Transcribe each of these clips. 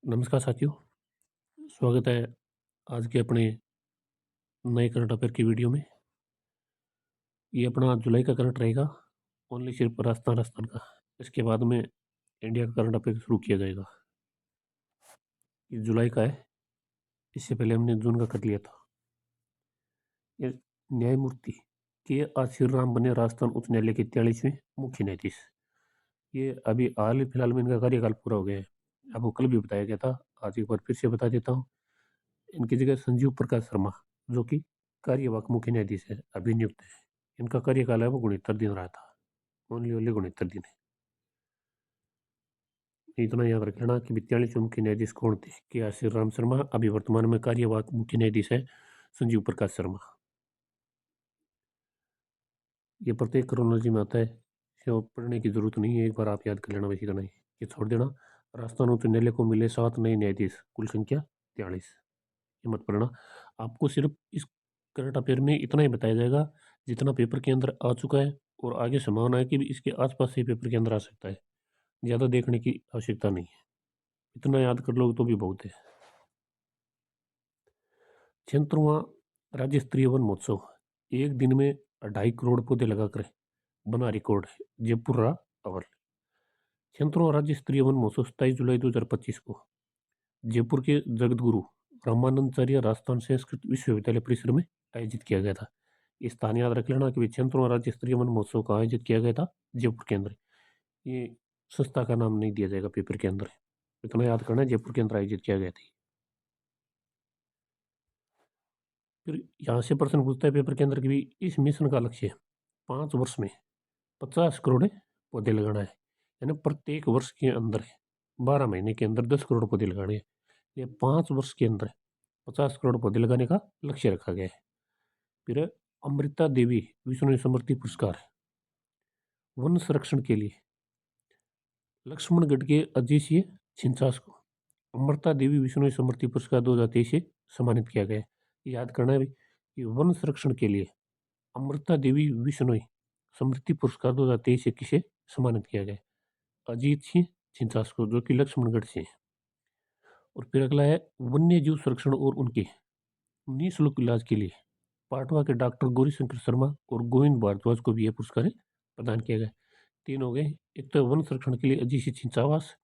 नमस्कार साथियों, स्वागत है आज के अपने नए करंट अफेयर की वीडियो में। ये अपना जुलाई का करंट रहेगा, ओनली सिर्फ राजस्थान राजस्थान का। इसके बाद में इंडिया का करंट अफेयर शुरू किया जाएगा। ये जुलाई का है, इससे पहले हमने जून का कर लिया था। ये न्यायमूर्ति के आर श्रीराम बने राजस्थान उच्च न्यायालय के 43वें मुख्य न्यायाधीश। ये अभी हाल ही फिलहाल में इनका कार्यकाल पूरा हो गया है। आपको कल भी बताया गया था, आज एक बार फिर से बता देता हूँ। इनकी जगह संजीव प्रकाश शर्मा, जो कि कार्यवाहक मुख्य न्यायाधीश है, अभी नियुक्त है। इनका कार्यकाल है वो 69 दिन रहा था, ओनली 69 दिन है। इतना याद रख लेना कि 42 मुख्य न्यायाधीश कौन थे। के आर श्रीराम शर्मा, अभी वर्तमान में कार्यवाहक मुख्य न्यायाधीश है संजीव प्रकाश शर्मा। ये प्रत्येक क्रोनोलॉजी में आता है, इसे पढ़ने की जरूरत नहीं है, एक बार आप याद कर लेना, वैसे करना है। ये छोड़ देना। राजस्थान उच्च न्यायालय को मिले 7 नए न्यायाधीश, कुल संख्या 43। ये मत पढ़ना। आपको सिर्फ इस करंट अफेयर में इतना ही बताया जाएगा जितना पेपर के अंदर आ चुका है, और आगे संभावना है कि भी इसके आसपास से पेपर के अंदर आ सकता है। ज़्यादा देखने की आवश्यकता नहीं है, इतना याद कर लोगे तो भी बहुत है। 76वां राज्य स्तरीय वन महोत्सव, एक दिन में 2.5 करोड़ पौधे लगाकर बना रिकॉर्ड है, जयपुर रहा अव्वल। 76वां राज्य स्तरीय वन महोत्सव 27 जुलाई 2025 को जयपुर के जगत गुरु रामानंदाचार्य राजस्थान संस्कृत विश्वविद्यालय परिसर में आयोजित किया गया था। ये स्थान याद रख लेना कि 76वां राज्य स्तरीय वन महोत्सव का आयोजित किया गया था जयपुर के अंदर। ये संस्था का नाम नहीं दिया जाएगा पेपर के अंदर, इतना याद करना है, जयपुर के अंदर आयोजित किया गया था। फिर यहाँ से प्रश्न पूछता है पेपर के अंदर कि भी इस मिशन का लक्ष्य 5 वर्ष में 50 करोड़ पौधे लगाना है, यानी प्रत्येक वर्ष के अंदर 12 महीने के अंदर 10 करोड़ पौधे लगाने हैं। ये 5 वर्ष के अंदर 50 करोड़ पौधे लगाने का लक्ष्य रखा गया है। फिर अमृता देवी विश्व समृद्धि पुरस्कार वन संरक्षण के लिए लक्ष्मणगढ़ के अजीसीय छिंचास को अमृता देवी विश्व समृद्धि पुरस्कार 2023 से सम्मानित किया गया है। याद करना है कि वन संरक्षण के लिए अमृता देवी विश्नोई समृद्धि पुरस्कार 2023 से किसे सम्मानित किया गया? अजीत सिंह छिंचास को, जो कि लक्ष्मणगढ़ से है। और फिर अगला है वन्य जीव संरक्षण और उनके निःशुल्क इलाज के लिए पाटवा के डॉक्टर गौरी शंकर शर्मा और गोविंद भारद्वाज को भी यह पुरस्कार प्रदान किया गया। 3 हो गए। एक तो वन संरक्षण के लिए अजीत सिंह छिंचावास,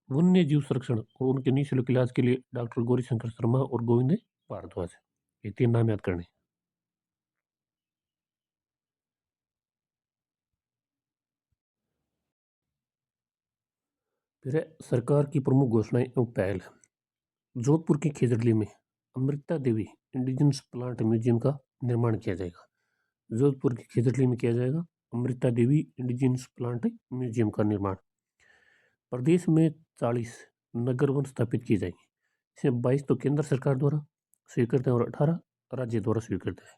वन्य जीव संरक्षण और उनके निःशुल्क इलाज के लिए डॉक्टर गौरी शंकर शर्मा और गोविंद भारद्वाज। ये 3 नाम याद करने। फिर है सरकार की प्रमुख घोषणाएं एवं पहल। जोधपुर के खेजड़ली में Amrita Devi indigenous plant museum का निर्माण किया जाएगा। जोधपुर के खेजड़ली में किया जाएगा Amrita Devi indigenous plant museum का निर्माण। प्रदेश में 40 नगर वन स्थापित किए जाएंगे। इसमें 22 तो केंद्र सरकार द्वारा स्वीकृत है और 18 राज्य द्वारा स्वीकृत है।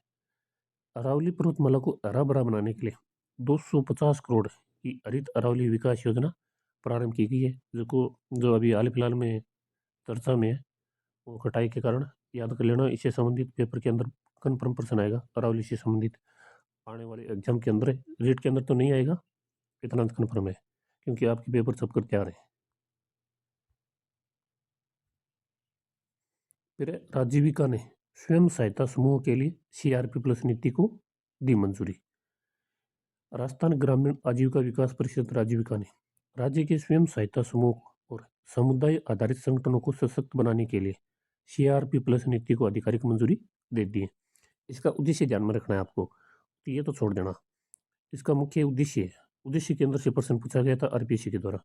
अरावली पर्वतमाला को हरा भरा बनाने के लिए 250 करोड़ की हरित अरावली विकास योजना प्रारंभ की गई है, जो अभी हाल फिलहाल में चर्चा में है। वो कटाई के कारण याद कर लेना, इससे संबंधित पेपर के अंदर कन्फर्म प्रश्न आएगा। अरावली से संबंधित आने वाले एग्जाम के अंदर, रीट के अंदर तो नहीं आएगा, इतना कन्फर्म है, क्योंकि आपके पेपर सब कर तैयार है। फिर राजीविका ने स्वयं सहायता समूह के लिए सीआरपी प्लस नीति को दी मंजूरी। राजस्थान ग्रामीण आजीविका विकास परिषद राजीविका ने राज्य के स्वयं सहायता समूह और समुदाय आधारित संगठनों को सशक्त बनाने के लिए सीआरपी प्लस नीति को आधिकारिक मंजूरी दे दी है। इसका उद्देश्य ध्यान में रखना है आपको, तो ये तो छोड़ देना। इसका मुख्य उद्देश्य के अंदर से प्रश्न पूछा गया था आरपीएससी के द्वारा।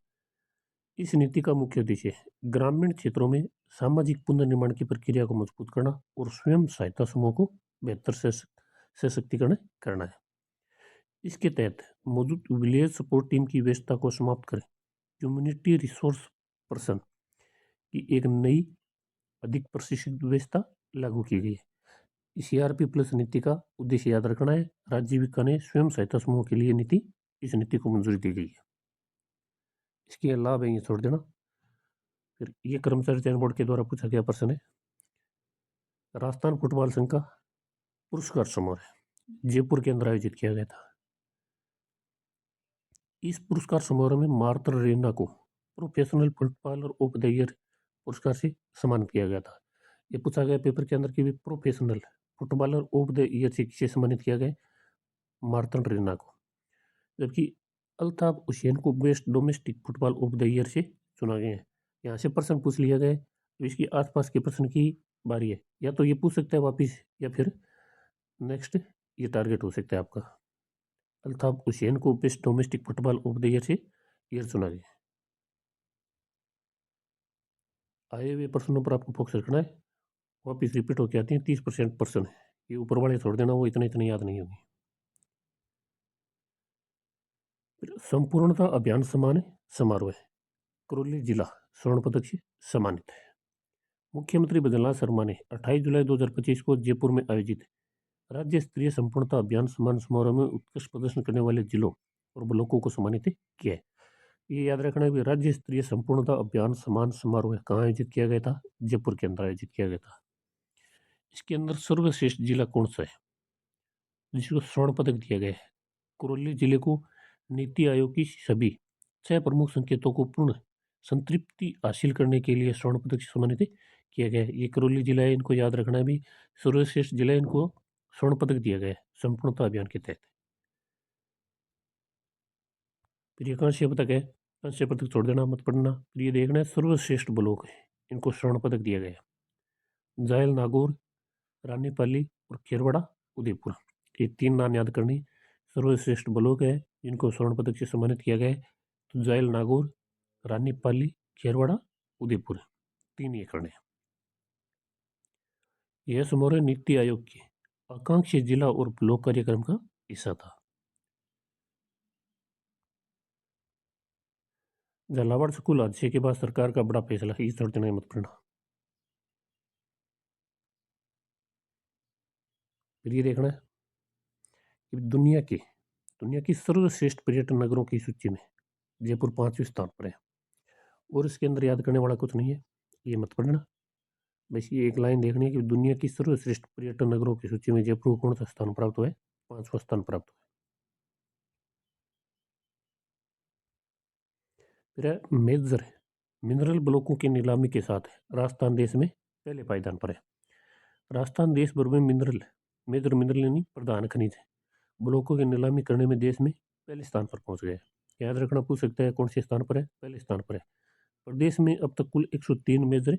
इस नीति का मुख्य उद्देश्य ग्रामीण क्षेत्रों में सामाजिक पुनर्निर्माण की प्रक्रिया को मजबूत करना और स्वयं सहायता समूह को बेहतर सशक्तिकरण करना है। इसके तहत मौजूद विलेज सपोर्ट टीम की व्यवस्था को समाप्त करें, कम्युनिटी रिसोर्स पर्सन की एक नई अधिक प्रशिक्षित व्यवस्था लागू की गई है। सीआरपी प्लस नीति का उद्देश्य याद रखना है, राजीविका ने स्वयं सहायता समूह के लिए इस नीति को मंजूरी दी गई है। इसके लाभ है, ये छोड़ देना। फिर ये कर्मचारी चयन बोर्ड के द्वारा पूछा गया प्रश्न है। राजस्थान फुटबॉल संघ का पुरस्कार समारोह जयपुर के अंदर आयोजित किया गया था। इस पुरस्कार समारोह में मार्तर रेना को professional footballer of the year पुरस्कार से सम्मानित किया गया था। ये पूछा गया पेपर के अंदर कि भी professional footballer of the year से किसे सम्मानित किया गया? मार्तन रेना को। जबकि अल्ताफ हुसैन को best domestic football of the year से चुना गया है। यहाँ से प्रश्न पूछ लिया गया है, तो इसके आसपास के प्रश्न की बारी है। या तो ये पूछ सकता है वापिस, या फिर नेक्स्ट ये टारगेट हो सकता है आपका। अल्ताफ हुसैन को best domestic football of the year चुना गया। आए हुए प्रश्नों पर आपको फोकस रखना है। वापिस रिपीट होकर आती है 30% प्रश्न है, ये ऊपर वाले छोड़ देना, वो इतने याद नहीं होगी। फिर संपूर्णता अभियान सम्मान समारोह है, करौली जिला स्वर्ण पदक से सम्मानित है। मुख्यमंत्री बद्रीनाथ शर्मा ने 28 जुलाई 2025 को जयपुर में आयोजित राज्य स्तरीय संपूर्णता अभियान सम्मान समारोह में उत्कृष्ट प्रदर्शन करने वाले जिलों और ब्लॉकों को सम्मानित किया है। ये याद रखना है कि राज्य स्तरीय संपूर्णता अभियान सम्मान समारोह कहाँ आयोजित किया गया था? जयपुर के अंदर आयोजित किया गया था। इसके अंदर सर्वश्रेष्ठ जिला कौन सा है जिसको स्वर्ण पदक दिया गया है? करौली जिले को नीति आयोग की सभी 6 प्रमुख संकेतों को पूर्ण संतृप्ति हासिल करने के लिए स्वर्ण पदक से सम्मानित किया गया है। ये करौली जिला है, इनको याद रखना है भी। सर्वश्रेष्ठ जिला है, इनको स्वर्ण पदक दिया गया है संपूर्णता अभियान के तहत। फिर ये कांस्य पदक है, कांस्य पदक छोड़ देना, मत पढ़ना। फिर ये देखना है सर्वश्रेष्ठ ब्लॉक है, इनको स्वर्ण पदक दिया गया है। जायल नागौर, रानीपाली और खेरवाड़ा उदयपुर, ये 3 नाम याद करने। सर्वश्रेष्ठ ब्लॉक है जिनको स्वर्ण पदक से सम्मानित किया गया है, तो जायल नागौर, रानीपाली, खेरवाड़ा, उदयपुर, 3 ये करने। यह समारोह नीति आयोग के आकांक्षी जिला और ब्लॉक कार्यक्रम का हिस्सा था। झालावाड़ स्कूल हादसे के बाद सरकार का बड़ा फैसला, इस छोड़ने मत पड़ना। फिर ये देखना है कि दुनिया की सर्वश्रेष्ठ पर्यटन नगरों की सूची में जयपुर 5वें स्थान पर है। और इसके अंदर याद करने वाला कुछ नहीं है, ये मत पढ़ना। बस ये एक लाइन देखनी है कि दुनिया की सर्वश्रेष्ठ पर्यटन नगरों की सूची में जयपुर को कौन सा स्थान प्राप्त हुआ है? 5वां स्थान प्राप्त हुआ है। फिर है मेजर मिनरल ब्लॉकों की नीलामी के साथ राजस्थान देश में पहले पायदान पर है। राजस्थान देश भर में मेजर मिनरल यानी प्रधान खनिज ब्लॉकों की नीलामी करने में देश में पहले स्थान पर पहुंच गए। याद रखना पूछ सकता है कौन से स्थान पर है? पहले स्थान पर है। प्रदेश में अब तक कुल 103 मेजर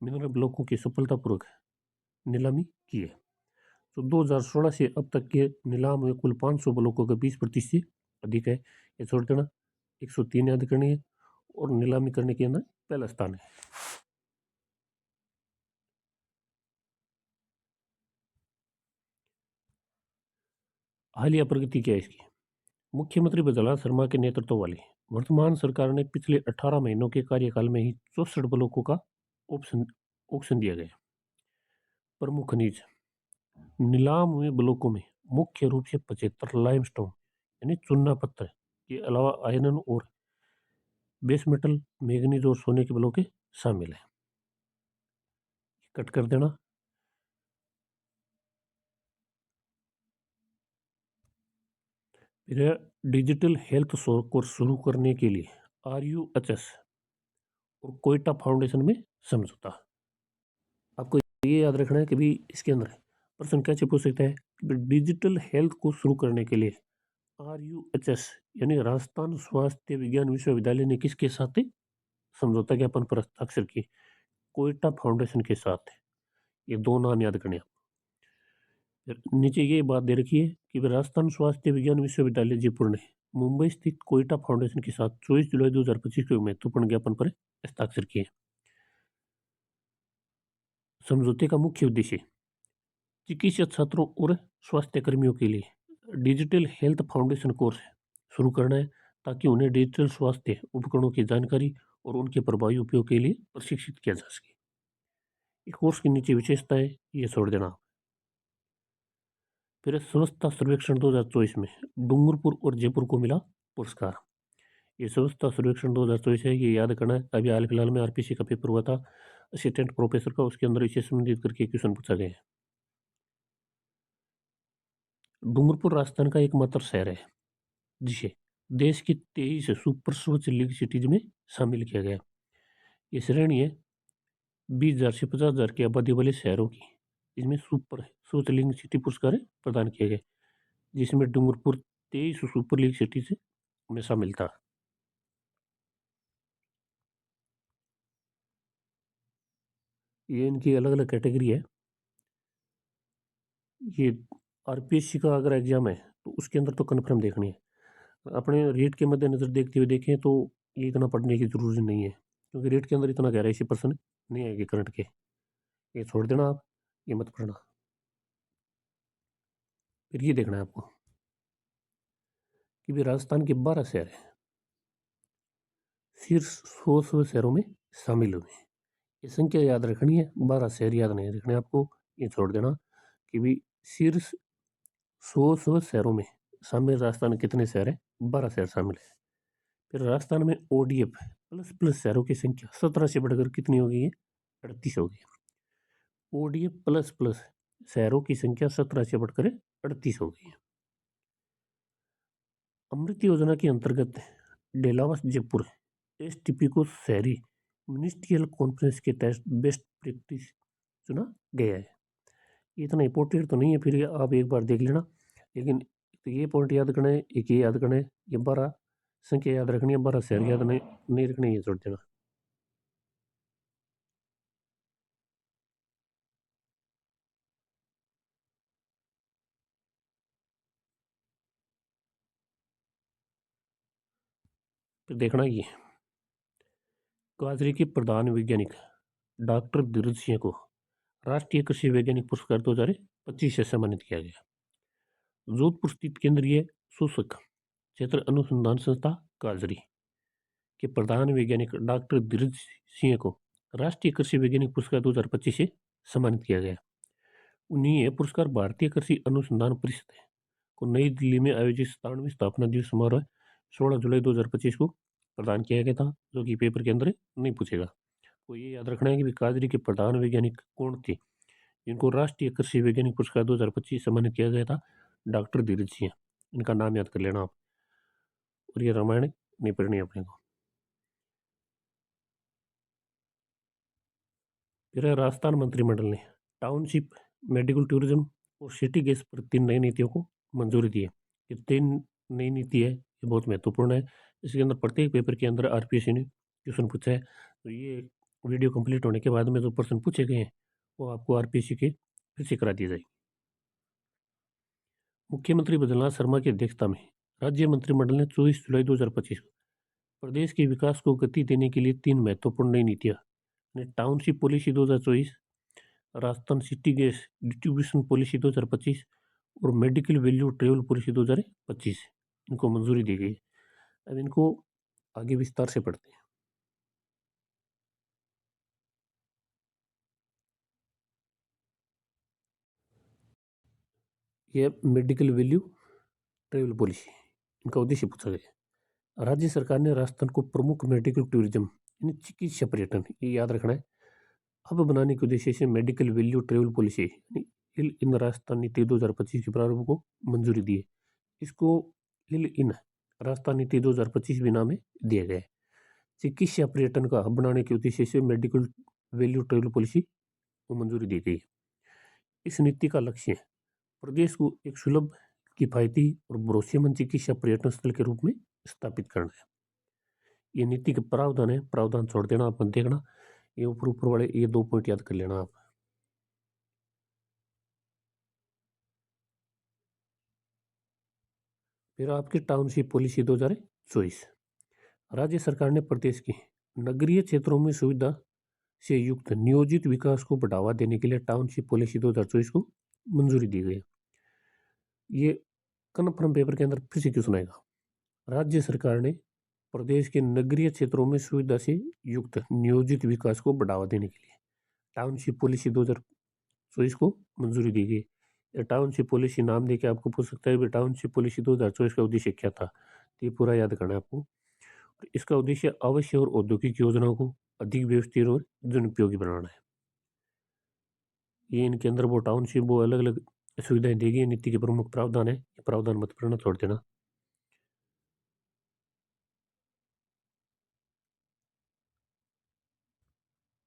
मिनरल ब्लॉकों की सफलतापूर्वक नीलामी की है। तो 2016 से अब तक के नीलाम में कुल 500 ब्लॉकों का 20% से अधिक है। ये छोड़ देना, 103 याद करनी है और नीलामी करने के अंदर पहला स्थान है। हालिया प्रगति क्या है इसकी? मुख्यमंत्री बद्रीनाथ शर्मा के नेतृत्व वाली वर्तमान सरकार ने पिछले 18 महीनों के कार्यकाल में ही 64 ब्लॉकों का ऑप्शन दिया गया। प्रमुख खनिज नीलाम हुए ब्लॉकों में मुख्य रूप से 75 लाइमस्टोन यानी चूना पत्थर के अलावा आयरन और बेस मेटल, मैग्नीज और सोने के ब्लॉक शामिल है। कट कर देना। फिर डिजिटल हेल्थ कोर्स शुरू करने के लिए RUHS और कोयटा फाउंडेशन में समझौता। आपको ये याद रखना है कि भी इसके अंदर प्रश्न कैसे पूछ सकता है कि डिजिटल हेल्थ को शुरू करने के लिए RUHS यानी राजस्थान स्वास्थ्य विज्ञान विश्वविद्यालय ने किसके साथ समझौता ज्ञापन पर हस्ताक्षर किए? कोयटा फाउंडेशन के साथ। ये 2 नाम याद करने हैं। नीचे ये बात दे रखी है कि राजस्थान स्वास्थ्य विज्ञान विश्वविद्यालय जयपुर ने मुंबई स्थित कोयटा फाउंडेशन के साथ 24 जुलाई 2025 को महत्वपूर्ण ज्ञापन पर हस्ताक्षर किए। समझौते का मुख्य उद्देश्य चिकित्सा छात्रों और स्वास्थ्य कर्मियों के लिए डिजिटल हेल्थ फाउंडेशन कोर्स शुरू करना है, ताकि उन्हें डिजिटल स्वास्थ्य उपकरणों की जानकारी और उनके प्रभावी उपयोग के लिए प्रशिक्षित किया जा सके। इस कोर्स की नीचे विशेषता है, ये छोड़ देना। फिर स्वच्छता सर्वेक्षण 2024 में डूंगरपुर और जयपुर को मिला पुरस्कार। ये स्वच्छता सर्वेक्षण 2024 है, ये याद करना है। अभी हाल फिलहाल में RPC का पेपर हुआ था असिस्टेंट प्रोफेसर का, उसके अंदर इसे संबंधित करके क्वेश्चन पूछा गया है। डूंगरपुर राजस्थान का एकमात्र शहर है जिसे देश की 23 सुपर स्वच्छ लीग सिटीज में शामिल किया गया। ये श्रेणी है 20,000 से 50,000 की आबादी वाले शहरों की इसमें सुपर सोच लिंग सिटी पुरस्कार प्रदान किए गए, जिसमें डूंगरपुर 23 सुपर लीग सिटी से में शामिल था। ये इनकी अलग अलग कैटेगरी है। ये आरपीएससी का अगर एग्जाम है तो उसके अंदर तो कन्फर्म देखनी है। अपने रेट के मद्देनजर देखते हुए देखें तो ये इतना पढ़ने की जरूरी नहीं है, क्योंकि रेट के अंदर इतना गहराई से प्रश्न नहीं आएगी करंट के। ये छोड़ देना आप, ये मत पढ़ना। फिर ये देखना है आपको कि भी राजस्थान के 12 शहर हैं शीर्ष 100 शहरों में शामिल हुए। ये संख्या याद रखनी है, 12 शहर याद नहीं रखने आपको। ये छोड़ देना कि भी शीर्ष 100 शहरों में शामिल राजस्थान के कितने शहर हैं, 12 शहर शामिल है। फिर राजस्थान में ओडीएफ प्लस प्लस शहरों की संख्या 17 से बढ़कर कितनी हो गई है, 38 हो गई। ओडीएफ प्लस प्लस शहरों की संख्या 17 से बढ़कर 38 हो गई है। अमृत योजना के अंतर्गत डेलावास जयपुर एसटीपी को शहरी मिनिस्ट्रियल कॉन्फ्रेंस के तहत बेस्ट प्रैक्टिस चुना गया है। ये इतना इंपॉर्टेंट तो नहीं है, फिर आप एक बार देख लेना, लेकिन तो ये पॉइंट याद करना है, एक ये याद करना है, ये 12 संख्या याद रखनी है, 12 शहर याद नहीं रखने, ये छोड़ देना। फिर देखना ये काजरी के प्रधान वैज्ञानिक डॉक्टर धीरज सिंह को राष्ट्रीय कृषि वैज्ञानिक पुरस्कार 2025 से सम्मानित किया गया। जोधपुर स्थित केंद्रीय सूचक क्षेत्र अनुसंधान संस्था काजरी के प्रधान वैज्ञानिक डॉक्टर धीरज सिंह को राष्ट्रीय कृषि वैज्ञानिक पुरस्कार 2025 से सम्मानित किया गया। उन्हें यह पुरस्कार भारतीय कृषि अनुसंधान परिषद को नई दिल्ली में आयोजित 97वें स्थापना दिवस समारोह 16 जुलाई 2025 को प्रदान किया गया था, जो कि पेपर के अंदर नहीं पूछेगा। तो ये याद रखना है कि काजरी के प्रधान वैज्ञानिक कौन थे, जिनको राष्ट्रीय कृषि वैज्ञानिक पुरस्कार 2025 सम्मानित किया गया था, डॉक्टर धीरज सिंह। इनका नाम याद कर लेना आप। और ये रामायण नहीं पढ़नी अपने को। फिर राजस्थान मंत्रिमंडल ने टाउनशिप, मेडिकल टूरिज्म और सिटी गैस पर 3 नई नीतियों को मंजूरी दी है। ये 3 नई नीति है, ये बहुत महत्वपूर्ण है। इसके अंदर प्रत्येक पेपर के अंदर आरपीएससी ने क्वेश्चन पूछा है, तो ये वीडियो कंप्लीट होने के बाद में जो प्रश्न पूछे गए हैं वो आपको आरपीएससी के फिर से करा दिए जाएंगे। मुख्यमंत्री बद्रीनाथ शर्मा की अध्यक्षता में राज्य मंत्रिमंडल ने 24 जुलाई 2025 को प्रदेश के विकास को गति देने के लिए 3 महत्वपूर्ण नई नीतियां township policy 2024, Rajasthan city gas distribution policy 2025 और मेडिकल वैल्यू ट्रेवल पॉलिसी 2025 इनको मंजूरी दी गई। अब इनको आगे विस्तार से पढ़ते हैं। ये मेडिकल वैल्यू ट्रेवल पॉलिसी, इनका उद्देश्य पूछा गया। राज्य सरकार ने राजस्थान को प्रमुख मेडिकल टूरिज्म यानी चिकित्सा पर्यटन, ये याद रखना है, अब बनाने के उद्देश्य से मेडिकल वैल्यू ट्रेवल पॉलिसी यानी हिल इन राजस्थान नीति 2025 के प्रारूप को मंजूरी दी है। इसको हिल इन राजस्थान नीति 2025 भी नाम दिया गया है। चिकित्सा पर्यटन का हब बनाने के उद्देश्य से मेडिकल वैल्यू ट्रेवल पॉलिसी को मंजूरी दी गई है। इस नीति का लक्ष्य है प्रदेश को एक सुलभ, किफायती और भरोसेमंद चिकित्सा पर्यटन स्थल के रूप में स्थापित करना है। ये नीति के प्रावधान है, प्रावधान छोड़ देना, आप मत देखना। ये ऊपर ऊपर वाले ये 2 पॉइंट याद कर लेना आप। फिर आपकी टाउनशिप पॉलिसी 2024, राज्य सरकार ने प्रदेश के नगरीय क्षेत्रों में सुविधा से युक्त नियोजित विकास को बढ़ावा देने के लिए टाउनशिप पॉलिसी 2024 को मंजूरी दी गई। ये कन्फर्म पेपर के अंदर फिर से क्वेश्चन आएगा। राज्य सरकार ने प्रदेश के नगरीय क्षेत्रों में सुविधा से युक्त नियोजित विकास को बढ़ावा देने के लिए टाउनशिप पॉलिसी 2024 को मंजूरी दी गई। टाउनशिप पॉलिसी नाम देके आपको पूछ सकता है टाउनशिप पॉलिसी 2024 का उद्देश्य क्या था, तो ये पूरा याद करना है आपको। इसका उद्देश्य आवश्यक और औद्योगिक योजनाओं को अधिक व्यवस्थित और जनोपयोगी बनाना है। ये इनके अंदर वो टाउनशिप वो अलग अलग सुविधाएं देगी, नीति के प्रमुख प्रावधान है, ये प्रावधान मत पढ़ना, छोड़ देना।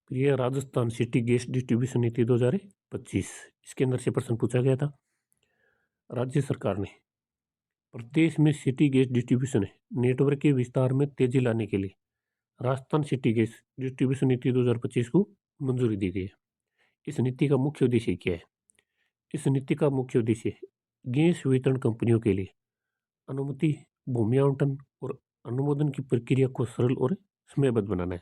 प्रिय राजस्थान सिटी गैस डिस्ट्रीब्यूशन नीति 2025, इसके अंदर से प्रश्न पूछा गया था। राज्य सरकार ने प्रदेश में सिटी गैस डिस्ट्रीब्यूशन नेटवर्क के विस्तार में तेजी लाने के लिए राजस्थान सिटी गैस डिस्ट्रीब्यूशन नीति 2025 को मंजूरी दी गई है। इस नीति का मुख्य उद्देश्य क्या है? इस नीति का मुख्य उद्देश्य गैस वितरण कंपनियों के लिए अनुमति, भूमि आवंटन और अनुमोदन की प्रक्रिया को सरल और समयबद्ध बनाना है।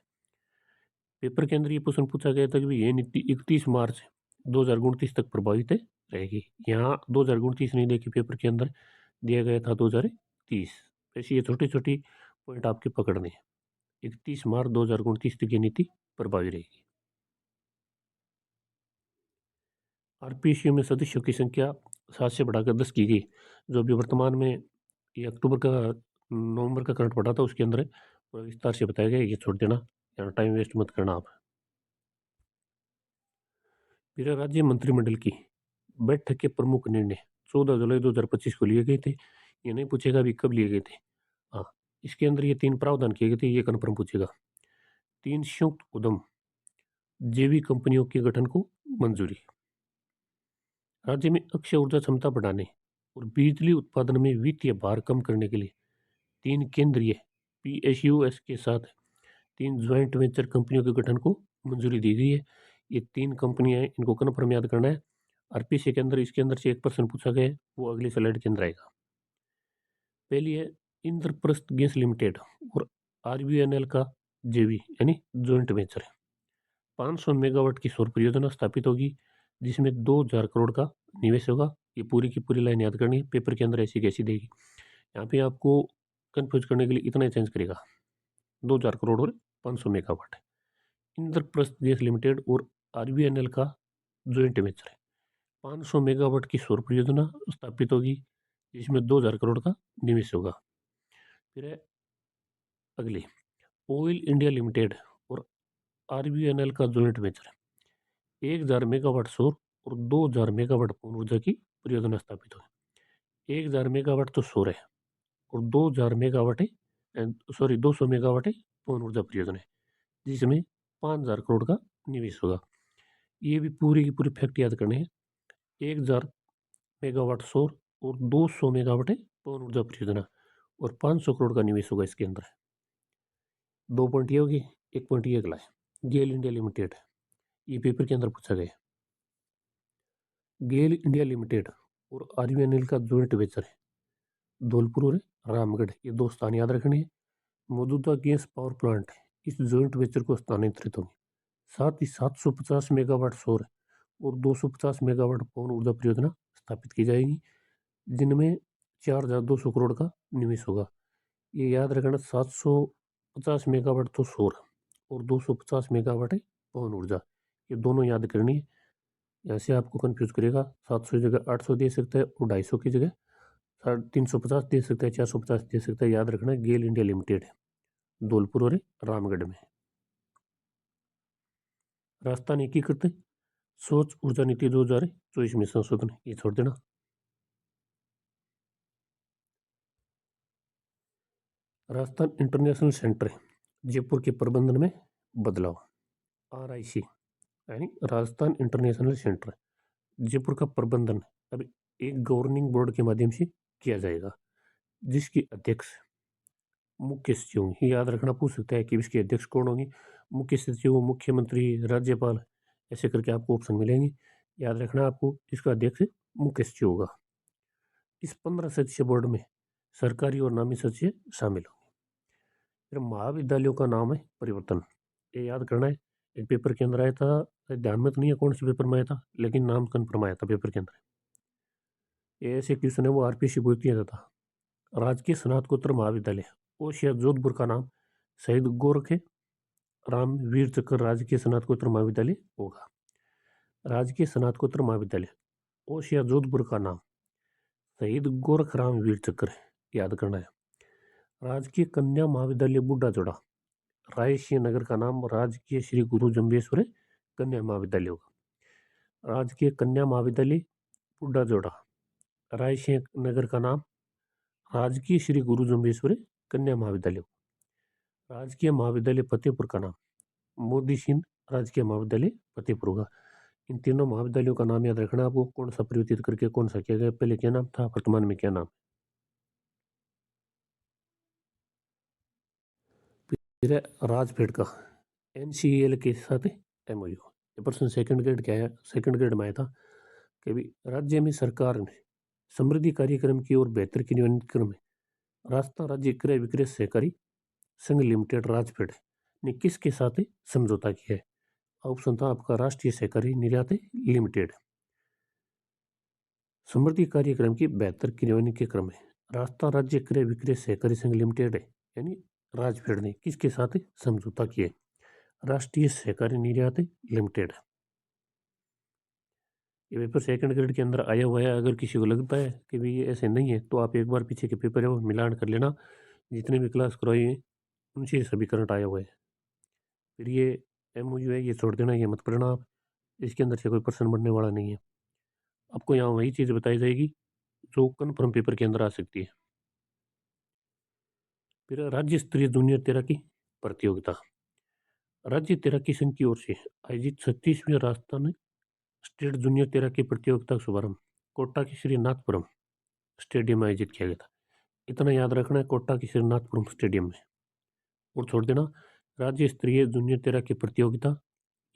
पेपर के अंदर ये प्रश्न पूछा गया था कि ये नीति 31 मार्च 2029 तक प्रभावित रहेगी। यहाँ 2029 नहीं देखी, पेपर के अंदर दिया गया था 2030। ऐसी ये छोटी छोटी पॉइंट आपके पकड़ने हैं। 31 मार्च 2029 तक ये नीति प्रभावी रहेगी। आरपीएसयू में सदस्यों की संख्या 7 से बढ़ाकर 10 की गई। जो अभी वर्तमान में ये नवंबर का करंट पड़ा था, उसके अंदर पूरा विस्तार से बताया गया। ये छोड़ देना, यहाँ टाइम वेस्ट मत करना आप। फिर राज्य मंत्रिमंडल की बैठक के प्रमुख निर्णय 14 जुलाई 2025 को लिए गए थे। ये नहीं पूछेगा अभी कब लिए गए थे। हाँ, इसके अंदर ये 3 प्रावधान किए गए थे, ये कन्फर्म पूछेगा। 3 संयुक्त उद्यम जैविक कंपनियों के गठन को मंजूरी। राज्य में अक्षय ऊर्जा क्षमता बढ़ाने और बिजली उत्पादन में वित्तीय भार कम करने के लिए 3 केंद्रीय पीएसयूएस के साथ 3 ज्वाइंट वेंचर कंपनियों के गठन को मंजूरी दी गई है। ये 3 कंपनियां हैं, इनको कन्फर्म याद करना है। आरपीसी के अंदर इसके अंदर से एक प्रश्न पूछा गया है, वो अगली स्लाइड के अंदर आएगा। पहली है इंद्रप्रस्थ गैस लिमिटेड और आरबीएनएल का जेवी यानी ज्वाइंट वेंचर है। 500 मेगावाट की सौर परियोजना स्थापित होगी, जिसमें 2000 करोड़ का निवेश होगा। ये पूरी की पूरी लाइन याद करनी है, पेपर के अंदर ऐसी कैसी देगी। यहाँ पे आपको कंफ्यूज करने के लिए इतना ही चेंज करेगा, 2000 करोड़ और 500 मेगावाट। इंद्रप्रस्थ गैस लिमिटेड और आरबीएनएल का ज्वाइंट वेंचर है। 500 मेगावाट की सौर परियोजना स्थापित होगी, जिसमें 2000 करोड़ का निवेश होगा। फिर है अगली ऑयल इंडिया लिमिटेड और आरबीएनएल का ज्वाइंट वेंचर है। 1000 मेगावाट सौर और 2000 मेगावाट पवन ऊर्जा की परियोजना स्थापित होगी। 1000 मेगावाट तो सौर है और 2000 मेगावाट है, 200 मेगावाट है पवन ऊर्जा परियोजना है, जिसमें 5000 करोड़ का निवेश होगा। ये भी पूरी की पूरी फैक्ट याद करने हैं। 1000 मेगावाट सौर और 200 मेगावाट है पवन ऊर्जा परियोजना और 500 करोड़ का निवेश होगा इसके अंदर। 2 पॉइंट ये होगी, 1 पॉइंट ये अगला है गेल इंडिया लिमिटेड। ये पेपर के अंदर पूछा गया। गेल इंडिया लिमिटेड और आरबीएनएल का ज्वाइंट वेंचर है। धौलपुर और रामगढ़, ये 2 स्थान याद रखने हैं। मौजूदा गैस पावर प्लांट इस ज्वाइंट वेंचर को स्थानांतरित होंगे। साथ ही 750 मेगावाट सौर और 250 मेगावाट पवन ऊर्जा परियोजना स्थापित की जाएगी, जिनमें 4200 करोड़ का निवेश होगा। ये याद रखना, 750 मेगावाट तो सौर और 250 मेगावाट है पवन ऊर्जा, ये दोनों याद करनी है। यहाँ से आपको कंफ्यूज करेगा, 700 की जगह 800 दे सकता है और 250 की जगह 350 दे सकता है, 450 दे सकता है। याद रखना गेल इंडिया लिमिटेड है, धौलपुर और रामगढ़ में। राजस्थान एकीकृत स्वच्छ ऊर्जा नीति 2024 में संशोधन, ये छोड़ देना। राजस्थान इंटरनेशनल सेंटर जयपुर के प्रबंधन में बदलाव। आरआईसी यानी राजस्थान इंटरनेशनल सेंटर जयपुर का प्रबंधन अब एक गवर्निंग बोर्ड के माध्यम से किया जाएगा, जिसकी अध्यक्ष मुख्य सचिव होंगे। याद रखना, पूछ सकता है कि इसके अध्यक्ष कौन होंगे। मुख्य सचिव, मुख्यमंत्री, राज्यपाल, ऐसे करके आपको ऑप्शन मिलेंगे। याद रखना आपको इसका अध्यक्ष मुख्य सचिव होगा। इस 15 सदस्यीय बोर्ड में सरकारी और नामी सदस्य शामिल होंगे। फिर महाविद्यालयों का नाम है परिवर्तन, ये याद करना है। एक पेपर के अंदर आया था, ध्यान में तो नहीं है कौन से पेपर में आया था, लेकिन नाम कन्फर्म आया था पेपर के अंदर। ये ऐसे क्वेश्चन है, वो आरपीसी पूछती था। राजकीय स्नातकोत्तर महाविद्यालय ओशिया जोधपुर का नाम शहीद गोरखे राम वीर चक्र राजकीय स्नातकोत्तर महाविद्यालय होगा। राजकीय स्नातकोत्तर महाविद्यालय ओशिया जोधपुर का नाम शहीद गोरख राम वीर चक्र है, याद करना है। राजकीय कन्या महाविद्यालय बुड्ढा जोड़ा रायसिंह नगर का नाम राजकीय श्री गुरु जम्बेश्वर कन्या महाविद्यालय होगा। राजकीय कन्या महाविद्यालय बुड्ढा जोड़ा रायसिंह नगर का नाम राजकीय श्री गुरु जम्बेश्वर कन्या महाविद्यालय होगा। राजकीय महाविद्यालय फतेहपुर का नाम मोदी सिंह राजकीय महाविद्यालय फतेहपुर होगा। इन तीनों महाविद्यालयों का नाम याद रखना आपको, कौन सा परिवर्तित करके कौन सा किया गया, पहले क्या नाम था, वर्तमान में क्या नाम। फिर है राजफेड का NCEL के साथ MOU। ये प्रश्न सेकंड ग्रेड क्या है, सेकंड ग्रेड में आया था कि भी राज्य में सरकार ने समृद्धि कार्यक्रम की और बेहतर क्रियान्वयन क्रम में राजस्थान राज्य क्रय विक्रय सहकारी संघ लिमिटेड राजफेड ने किसके साथ समझौता किया है। ऑप्शन था आपका राष्ट्रीय सहकारी निर्यात लिमिटेड। समृद्धि कार्यक्रम की बेहतर क्रियान्वयन के क्रम में राजस्थान राज्य क्रय विक्रय सहकारी संघ लिमिटेड यानी राजफेड ने किसके साथ समझौता किया, राष्ट्रीय सहकारी निर्यात लिमिटेड। ये पेपर सेकंड ग्रेड के अंदर आया हुआ है। अगर किसी को लगता है कि भाई ये ऐसे नहीं है तो आप एक बार पीछे के पेपर है वो मिलान कर लेना, जितने भी क्लास करवाई है उनसे सभी करंट आया हुआ है। फिर ये MOU है, ये छोड़ देना, ये मत पढ़ना आप, इसके अंदर से कोई प्रश्न बनने वाला नहीं है। आपको यहाँ वही चीज़ बताई जाएगी जो कन्फर्म पेपर के अंदर आ सकती है। फिर राज्य स्तरीय जूनियर तैराकी प्रतियोगिता, राज्य तैराकी संघ की ओर से आयोजित 36वीं राजस्थान स्टेट जूनियर तैराकी प्रतियोगिता का शुभारंभ कोटा के श्रीनाथपुरम स्टेडियम में आयोजित किया गया था। इतना याद रखना है, कोटा के श्रीनाथपुरम स्टेडियम में। और छोड़ देना राज्य स्तरीय जूनियर तैराकी प्रतियोगिता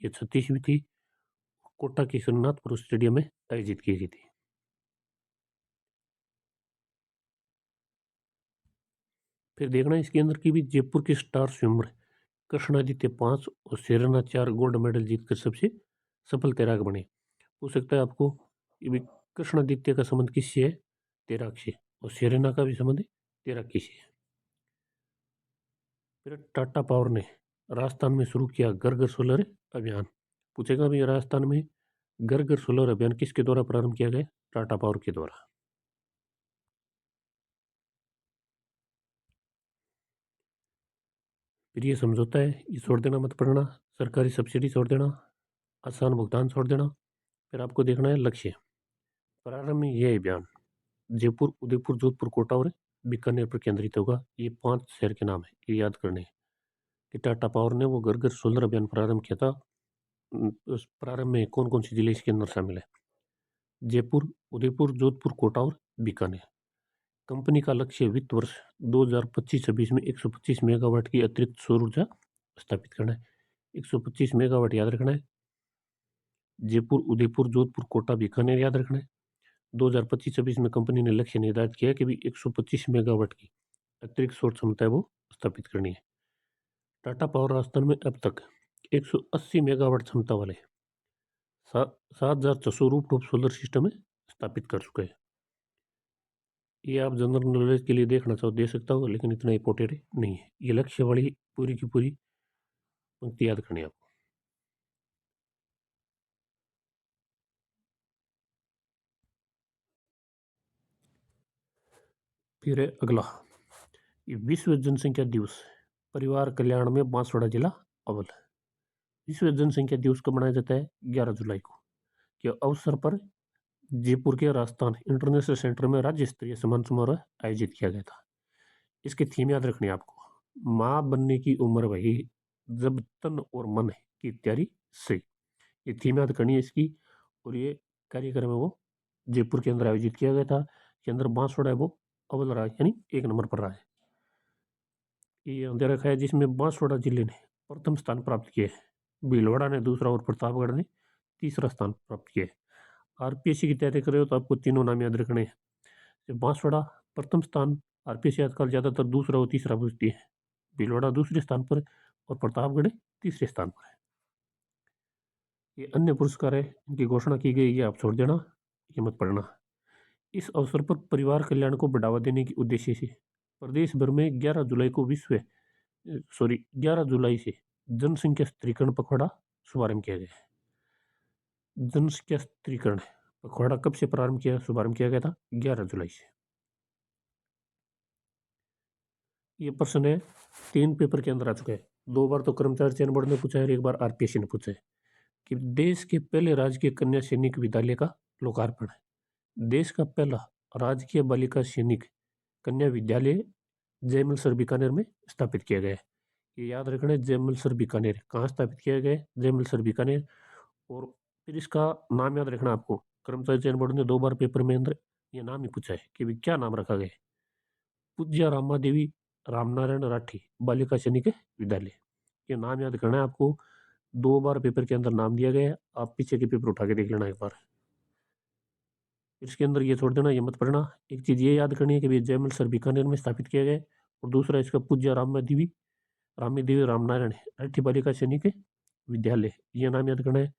ये 36वीं थी, कोटा के श्रीनाथपुरम स्टेडियम में आयोजित की गई थी। फिर देखना इसके अंदर की भी जयपुर के स्टार स्विमर कृष्णादित्य 5 और सेरेना 4 गोल्ड मेडल जीतकर सबसे सफल तैराक बने। हो सकता है आपको ये भी कृष्णादित्य का संबंध किससे है, तैराक से, और सेरेना का भी संबंध तैराकी से। फिर टाटा पावर ने राजस्थान में शुरू किया घर घर सोलर अभियान। पूछेगा भी राजस्थान में घर घर सोलर अभियान किसके द्वारा प्रारंभ किया गया, टाटा पावर के द्वारा। फिर ये समझौता है, ये छोड़ देना, मत पढ़ना। सरकारी सब्सिडी छोड़ देना, आसान भुगतान छोड़ देना। फिर आपको देखना है लक्ष्य। प्रारंभ में यह अभियान जयपुर, उदयपुर, जोधपुर, कोटा और बीकानेर पर केंद्रित होगा। ये 5 शहर के नाम है, ये याद करने हैं कि टाटा पावर ने वो घर घर सोलर अभियान प्रारंभ किया था। उस प्रारंभ में कौन कौन सी जिले इसके अंदर शामिल है, जयपुर, उदयपुर, जोधपुर, कोटा और बीकानेर। कंपनी का लक्ष्य वित्त वर्ष 2025-26 में 125 मेगावाट की अतिरिक्त सौर ऊर्जा स्थापित करना है। 125 मेगावाट याद रखना है। जयपुर, उदयपुर, जोधपुर, कोटा, बीकानेर याद रखना है। 2025-26 में कंपनी ने लक्ष्य निर्धारित किया कि भी 125 मेगावाट की अतिरिक्त सौर क्षमता है वो स्थापित करनी है। टाटा पावर राजस्थान में अब तक 180 मेगावाट क्षमता वाले 7,600 रूफटॉप सोलर सिस्टम स्थापित कर चुका है। ये आप जनरल नॉलेज के लिए देखना चाहो दे सकता हो, लेकिन इतना इंपॉर्टेंट नहीं है। ये लक्ष्य वाली पूरी की पूरी पंक्ति याद करनी है आपको। फिर है अगला, ये विश्व जनसंख्या दिवस परिवार कल्याण में बांसवाड़ा जिला अव्वल। विश्व जनसंख्या दिवस कब मनाया जाता है, 11 जुलाई को, के अवसर पर जयपुर के राजस्थान इंटरनेशनल सेंटर में राज्य स्तरीय सम्मान समारोह आयोजित किया गया था। इसकी थीम याद रखनी है आपको, माँ बनने की उम्र वही जब तन और मन की तैयारी सही। ये थीम याद करनी है इसकी। और ये कार्यक्रम है वो जयपुर के अंदर आयोजित किया गया था, के अंदर बांसवाड़ा है वो अव्वल रहा है, यानी 1 नंबर पर रहा है। ये दे रखा है जिसमें बांसवाड़ा जिले ने प्रथम स्थान प्राप्त किया है, भीलवाड़ा ने दूसरा और प्रतापगढ़ ने तीसरा स्थान प्राप्त किया है। RPSC की तैयारी कर रहे हो तो आपको तीनों नाम याद रखने हैं। बांसवाड़ा प्रथम स्थान, RPSC आजकल ज़्यादातर दूसरा और तीसरा पूछती है, भीलवाड़ा दूसरे स्थान पर और प्रतापगढ़ तीसरे स्थान पर है। ये अन्य पुरस्कार है, इनकी घोषणा की गई, ये आप छोड़ देना, ये मत पढ़ना। इस अवसर पर परिवार कल्याण को बढ़ावा देने के उद्देश्य से प्रदेश भर में 11 जुलाई से जनसंख्या स्त्रीकरण पखवाड़ा शुभारंभ किया गया है। जनसंख्या स्त्रीकरण पखवाड़ा कब से प्रारंभ किया, शुभारंभ किया गया था, 11 जुलाई से। ये प्रश्न है 3 पेपर के अंदर आ चुका है, 2 बार तो कर्मचारी चयन बोर्ड ने पूछा है और 1 बार RPSC ने पूछा है कि देश के पहले राजकीय कन्या सैनिक विद्यालय का लोकार्पण है। देश का पहला राजकीय बालिका सैनिक कन्या विद्यालय जयमल सर बीकानेर में स्थापित किया गया है। ये याद रखना है, जैमलसर बीकानेर कहाँ स्थापित किया गया है, जैमलसर बीकानेर। और फिर इसका नाम याद रखना आपको, कर्मचारी चयन बोर्ड ने 2 बार पेपर में अंदर ये नाम ही पूछा है कि क्या नाम रखा गया है। पूज्य रामा देवी रामनारायण राठी बालिका सैनिक विद्यालय, ये नाम याद करना है आपको। 2 बार पेपर के अंदर नाम दिया गया है, आप पीछे के पेपर उठा के देख लेना एक बार। इसके अंदर ये छोड़ देना, ये मत पढ़ना। एक चीज़ ये याद करनी है कि जयमलसर बीकानेर में स्थापित किया गया है, और दूसरा इसका पूज्य रामी देवी रामनारायण राठी बालिका सैनिक विद्यालय, ये नाम याद करना है।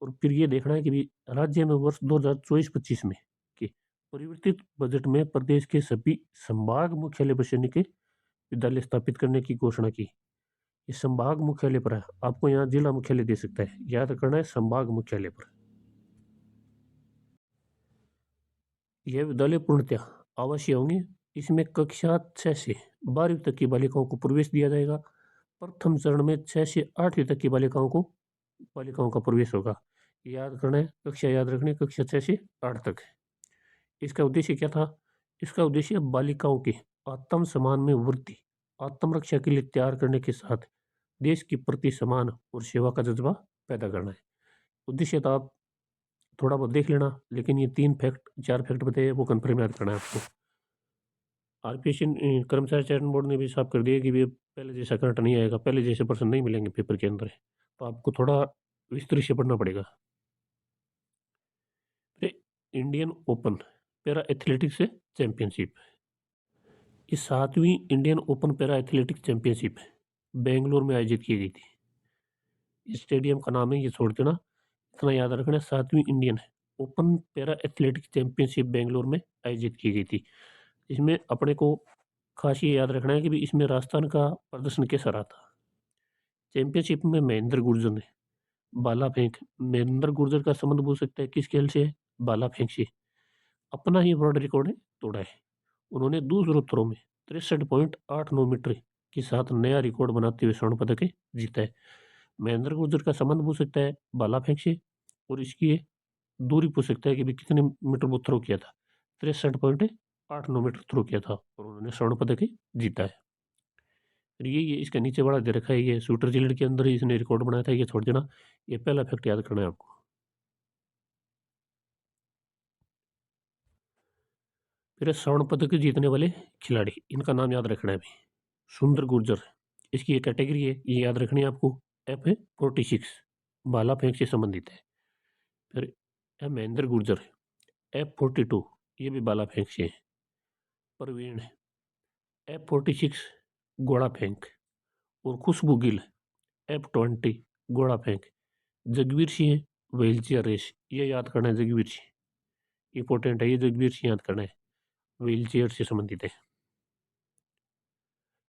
और फिर ये देखना है कि राज्य में वर्ष 2024-25 में कि परिवर्तित बजट में प्रदेश के सभी संभाग मुख्यालय पर सैनिक विद्यालय स्थापित करने की घोषणा की। ये संभाग मुख्यालय पर है, आपको यहाँ जिला मुख्यालय दे सकता है, याद करना है संभाग मुख्यालय पर। यह विद्यालय पूर्णतः आवासीय होंगे। इसमें कक्षा 6 से 12वीं तक की बालिकाओं को प्रवेश दिया जाएगा। प्रथम चरण में 6 से 8वीं तक की बालिकाओं का प्रवेश होगा। याद करना है, कक्षा याद रखनी है, कक्षा 6 से 8 तक। इसका उद्देश्य क्या था? इसका उद्देश्य बालिकाओं के आत्म सम्मान में वृद्धि, आत्मरक्षा के लिए तैयार करने के साथ देश के प्रति सम्मान और सेवा का जज्बा पैदा करना है। उद्देश्य तो आप थोड़ा बहुत देख लेना, लेकिन ये 4 फैक्ट बताए वो कंफर्म याद करना है आपको। आरपीएससी कर्मचारी चयन बोर्ड ने भी साफ कर दिया कि ये पहले जैसा करंट नहीं आएगा, पहले जैसे प्रश्न नहीं मिलेंगे पेपर के अंदर, तो आपको थोड़ा विस्तृत से पढ़ना पड़ेगा। Indian open para athletics championship, ये 7वीं Indian open para athletics championship Bangalore में आयोजित की गई थी। इस स्टेडियम का नाम है, ये छोड़ देना, इतना याद रखना, 7वीं Indian open para athletics championship Bangalore में आयोजित की गई थी। इसमें अपने को खास ये याद रखना है कि इसमें राजस्थान का प्रदर्शन कैसा रहा था। चैंपियनशिप में महेंद्र गुर्जर ने भाला फेंक, महेंद्र गुर्जर का संबंध बोल सकता है किस खेल से? भाला फेंक से। अपना ही वर्ल्ड रिकॉर्ड तोड़ा है। उन्होंने 200 थ्रो में 63.89 मीटर के साथ नया रिकॉर्ड बनाते हुए स्वर्ण पदक जीता है। महेंद्र गुर्जर का संबंध पूछ सकता है भाला फेंक से, और इसकी दूरी पूछ सकता है कि कितने मीटर वो थ्रो किया था। 63.89 मीटर थ्रो किया था और उन्होंने स्वर्ण पदक जीता है। फिर ये इसका नीचे वाला दे रखा है, ये स्विट्जरलैंड के अंदर ही इसने रिकॉर्ड बनाया था, ये छोड़ देना। ये पहला फैक्ट याद करना है आपको। फिर स्वर्ण पदक जीतने वाले खिलाड़ी, इनका नाम याद रखना है अभी। सुंदर गुर्जर, इसकी ये कैटेगरी है, ये याद रखनी है आपको। F46 भाला फेंक से संबंधित है। फिर महेंद्र गुर्जर F42, ये भी भाला फेंक से है। प्रवीण F46 घोड़ा फेंक, और खुशबू गिल F20 घोड़ा फेंक। Jagvir Singh wheelchair race, ये याद करना है, जगवीर सिंह इंपॉर्टेंट है, ये जगवीर सिंह याद करना है, व्हील चेयर से संबंधित है।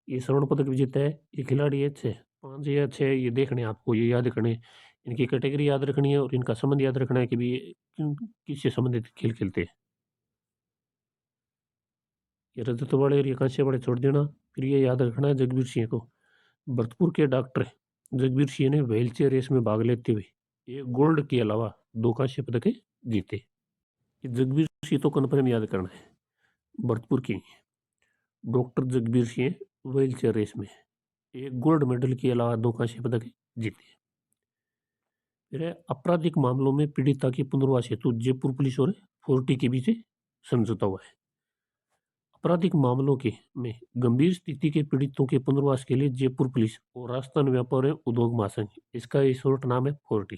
ये स्वर्ण पदक विजेता है, ये खिलाड़ी है 6, 5 या 6, ये देखने आपको, ये याद करने, इनकी कैटेगरी याद रखनी है और इनका संबंध याद रखना है कि ये किससे संबंधित खेल खेलते हैं। ये रजत वाले और ये कांस्य वाले छोड़ देना। फिर ये याद रखना है जगवीर सिंह को। भरतपुर के डॉक्टर जगवीर सिंह ने व्हील चेयर रेस में भाग लेते हुए एक गोल्ड के अलावा 2 कांस्य पदक जीते। जगवीर सिंह तो कन्फर्म याद करना है, भरतपुर की doctor Jagvir Singh wheelchair race में एक गोल्ड मेडल के अलावा 2 कांस्य पदक जीते। फिर आपराधिक मामलों में पीड़िता की पुनर्वास हेतु जयपुर पुलिस और फोर्टी के बीच समझौता हुआ है। आपराधिक मामलों के में गंभीर स्थिति के पीड़ितों के पुनर्वास के लिए जयपुर पुलिस और राजस्थान व्यापार एवं उद्योग महासंघ, इसका ये शॉर्ट नाम है फोर्टी,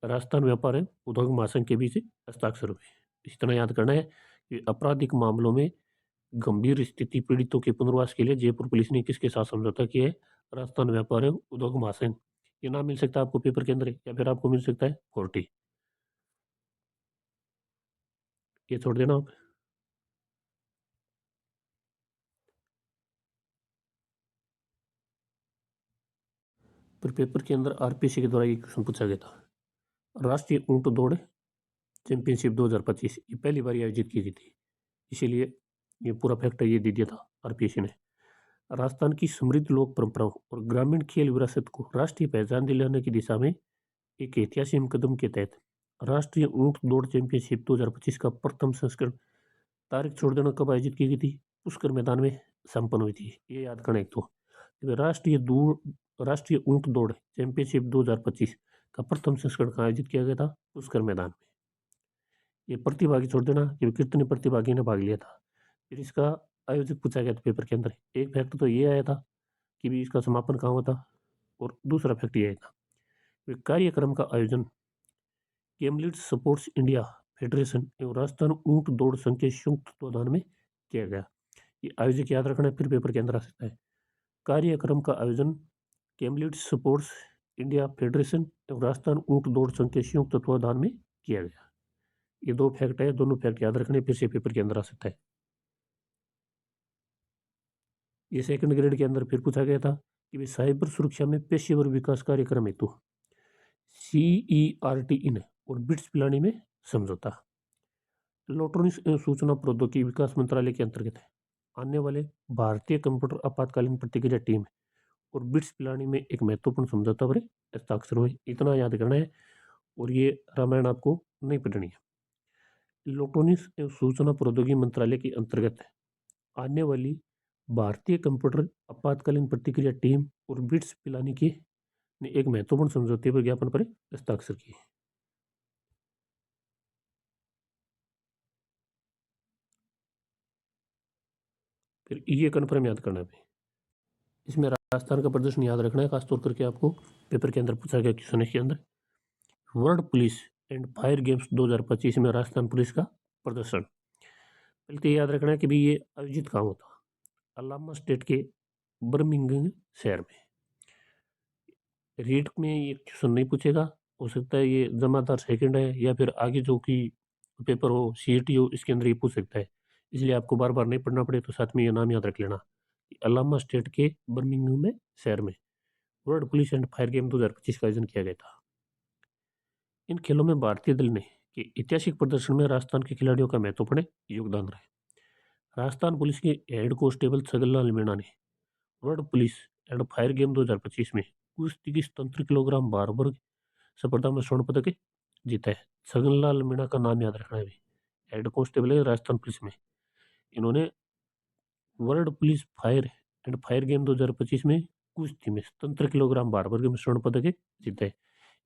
राजस्थान व्यापार एवं उद्योग महासंघ के बीच हस्ताक्षर हुए। इतना याद करना है कि आपराधिक मामलों में गंभीर स्थिति पीड़ितों के पुनर्वास के लिए जयपुर पुलिस ने किसके साथ समझौता किया है? राजस्थान व्यापार एवं उद्योग महासंघ। ये नाम मिल सकता है आपको पेपर के अंदर, या फिर आपको मिल सकता है फोर्टी, ये छोड़ देना आप। फिर पेपर के अंदर आरपीसी के द्वारा ये क्वेश्चन पूछा गया था, राष्ट्रीय ऊंट दौड़ चैंपियनशिप 2025 ये पहली बार आयोजित की गई थी, इसीलिए ये पूरा फैक्ट ये दे दिया था आरपीसी ने। राजस्थान की समृद्ध लोक परंपराओं और ग्रामीण खेल विरासत को राष्ट्रीय पहचान दिलाने की दिशा में एक ऐतिहासिक कदम के तहत राष्ट्रीय ऊंट दौड़ चैंपियनशिप 2025 का प्रथम संस्करण, तारीख छोड़ देना, कब आयोजित की गई थी? पुष्कर मैदान में संपन्न हुई थी, ये याद करना एक तो। कि राष्ट्रीय ऊंट दौड़ चैंपियनशिप 2025 का प्रथम संस्करण का आयोजित किया गया था पुष्कर मैदान में। ये प्रतिभागी छोड़ देना कि कितने प्रतिभागी ने भाग लिया था। फिर इसका आयोजक पूछा गया था पेपर के अंदर। एक फैक्ट तो ये आया था कि भी इसका समापन कहाँ हुआ था, और दूसरा फैक्ट ये आया था कार्यक्रम का आयोजन केमलिट्स स्पोर्ट्स इंडिया फेडरेशन एवं राजस्थान ऊंट दौड़ संघ के संयुक्त तत्वाधान में किया गया। ये आयोजक याद रखना है, फिर पेपर के अंदर आ सकता है। कार्यक्रम का आयोजन केमलिट्स स्पोर्ट्स इंडिया फेडरेशन एवं राजस्थान ऊंट दौड़ संघ के संयुक्त तत्वाधान में किया गया। ये दो फैक्ट है, दोनों फैक्ट याद रखने, फिर से पेपर के अंदर आ सकता है। ये सेकंड ग्रेड के अंदर फिर पूछा गया था कि साइबर सुरक्षा में पेशेवर विकास कार्यक्रम हेतु CERT इन और बिट्स पिलानी में समझौता। इलेक्ट्रॉनिक्स एवं सूचना प्रौद्योगिकी विकास मंत्रालय के अंतर्गत आने वाले भारतीय कंप्यूटर आपातकालीन प्रतिक्रिया टीम और बिट्स पिलानी में एक महत्वपूर्ण समझौता पर हस्ताक्षर हुए। इतना याद करना है, और ये रामायण आपको नहीं पढ़नी है। इलेक्ट्रॉनिक्स एवं सूचना प्रौद्योगिकी मंत्रालय के अंतर्गत आने वाली भारतीय कंप्यूटर आपातकालीन प्रतिक्रिया टीम और बिट्स पिलानी के ने एक महत्वपूर्ण समझौते पर ज्ञापन पर हस्ताक्षर किए। फिर ये कन्फर्म याद करना है। इसमें राजस्थान का प्रदर्शन याद रखना है, खासतौर करके आपको पेपर के अंदर पूछा गया क्वेश्चन के अंदर। World police and fire games 2025 में राजस्थान पुलिस का प्रदर्शन। पहले तो याद रखना है कि भाई ये आयोजित कहाँ होता, अलामा स्टेट के बर्मिंघम शहर में। रीट में ये क्वेश्चन नहीं पूछेगा, हो सकता है ये जमादार सेकंड है या फिर आगे जो कि पेपर हो CET हो इसके अंदर ये पूछ सकता है, इसलिए आपको बार बार नहीं पढ़ना पड़े तो साथ में ये नाम याद रख लेना। अलामा स्टेट के बर्मिंघम में शहर में world police and fire game 2025 का आयोजन किया गया था। इन खेलों में भारतीय दल ने के ऐतिहासिक प्रदर्शन में राजस्थान के खिलाड़ियों का महत्वपूर्ण योगदान रहा। राजस्थान पुलिस के हेड कांस्टेबल छगनलाल मीणा ने world police and fire game 2025 में कुश्ती की 77 किलोग्राम भार वर्ग स्पर्धा में स्वर्ण पदक जीता है। छगनलाल मीणा का नाम याद रखना है, हेड कांस्टेबल है राजस्थान पुलिस में। इन्होंने वर्ल्ड पुलिस फायर गेम 2025 में कुश्ती में 77 किलोग्राम भार वर्ग में स्वर्ण पदक जीता है।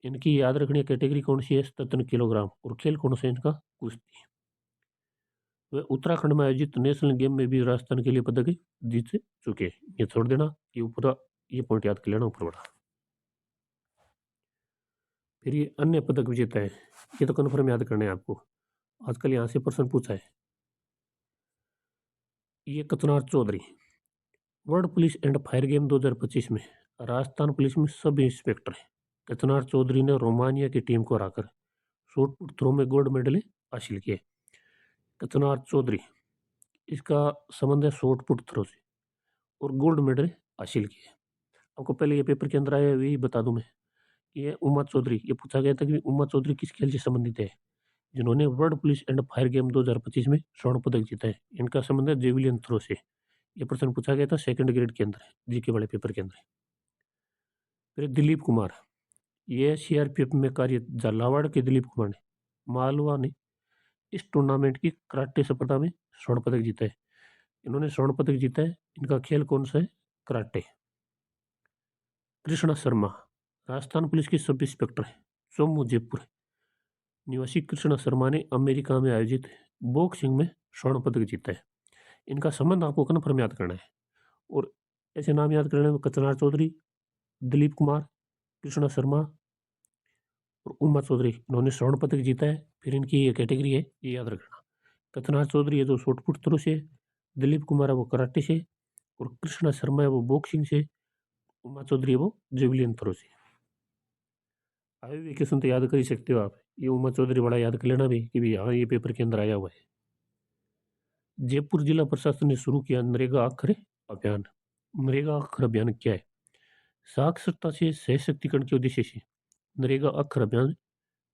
इनकी याद रखनी कैटेगरी कौन सी है, 77 किलोग्राम, और खेल कौन सा है इनका, कुश्ती। वे उत्तराखंड में आयोजित नेशनल गेम में भी राजस्थान के लिए पदक जीत चुके। ये छोड़ देना, ये पूरा ये पॉइंट याद कर लेना ऊपर बड़ा। फिर ये अन्य पदक विजेता है, ये तो कन्फर्म याद करना है आपको, आजकल यहाँ से प्रश्न पूछा है। ये Kachnar Chaudhary world police and fire game 2025 में राजस्थान पुलिस में सब इंस्पेक्टर है। कचनार चौधरी ने रोमानिया की टीम को हराकर शॉट पुट थ्रो में गोल्ड मेडल हासिल किए। कचनार चौधरी, इसका संबंध है शॉट पुट थ्रो से, और गोल्ड मेडल हासिल किए। आपको पहले ये पेपर के अंदर आया यही बता दूं मैं, ये उमा चौधरी, ये पूछा गया था कि उमा चौधरी किस खेल से संबंधित है, जिन्होंने world police and fire game 2025 में स्वर्ण पदक जीता है। इनका संबंध है जेवलिन थ्रो से। ये प्रश्न पूछा गया था सेकंड ग्रेड के अंदर, जीके वाले पेपर के अंदर। फिर दिलीप कुमार, ये CRPF में कार्य झालावाड़ के दिलीप कुमार ने मालवा ने इस टूर्नामेंट की कराटे स्पर्धा में स्वर्ण पदक जीता है। इन्होंने स्वर्ण पदक जीता है। इनका खेल कौन सा है, कराटे। कृष्णा शर्मा राजस्थान पुलिस के सब इंस्पेक्टर है, सोमू जयपुर निवासी कृष्णा शर्मा ने अमेरिका में आयोजित बॉक्सिंग में स्वर्ण पदक जीता है। इनका संबंध आपको कन्फर्म याद करना है, और ऐसे नाम याद करने में कचनार चौधरी, दिलीप कुमार, कृष्णा शर्मा और उमा चौधरी, इन्होंने स्वर्ण पदक जीता है। फिर इनकी ये कैटेगरी है, ये याद रखना। कचनार चौधरी है जो शॉट पुट थ्रो से, दिलीप कुमार है वो कराटे से, और कृष्णा शर्मा है वो बॉक्सिंग से, उमा चौधरी है वो जेवलिन थ्रो से। आए हुए क्वेश्चन तो याद कर ही सकते हो आप। ये उमा चौधरी बड़ा याद कर लेना भी कि भी हाँ ये पेपर के अंदर आया हुआ है। जयपुर जिला प्रशासन ने शुरू किया नरेगा अक्षर अभियान। नरेगा अक्षर अभियान क्या है, साक्षरता से सशक्तिकरण के उद्देश्य से नरेगा अक्षर अभियान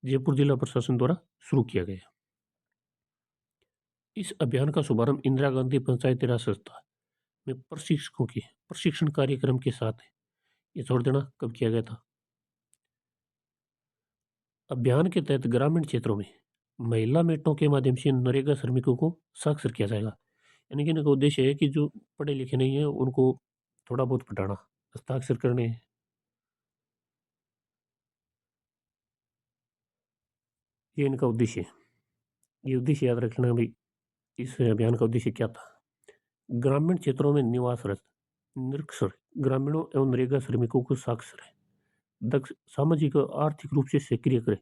जयपुर जिला प्रशासन द्वारा शुरू किया गया। इस अभियान का शुभारंभ इंदिरा गांधी पंचायती राज संस्था में प्रशिक्षकों के प्रशिक्षण कार्यक्रम के साथ, ये छोड़ देना, कब किया गया था। अभियान के तहत ग्रामीण क्षेत्रों में महिला मेटों के माध्यम से नरेगा श्रमिकों को साक्षर किया जाएगा। यानी कि इनका उद्देश्य है कि जो पढ़े लिखे नहीं है उनको थोड़ा बहुत घटाना, हस्ताक्षर करने। ये इनका उद्देश्य है। ये उद्देश्य याद रखना भाई, इस अभियान का उद्देश्य क्या था। ग्रामीण क्षेत्रों में निवासरत निरक्षर ग्रामीणों एवं नरेगा श्रमिकों को साक्षर है, दक्ष, सामाजिक और आर्थिक रूप से सक्रिय करे,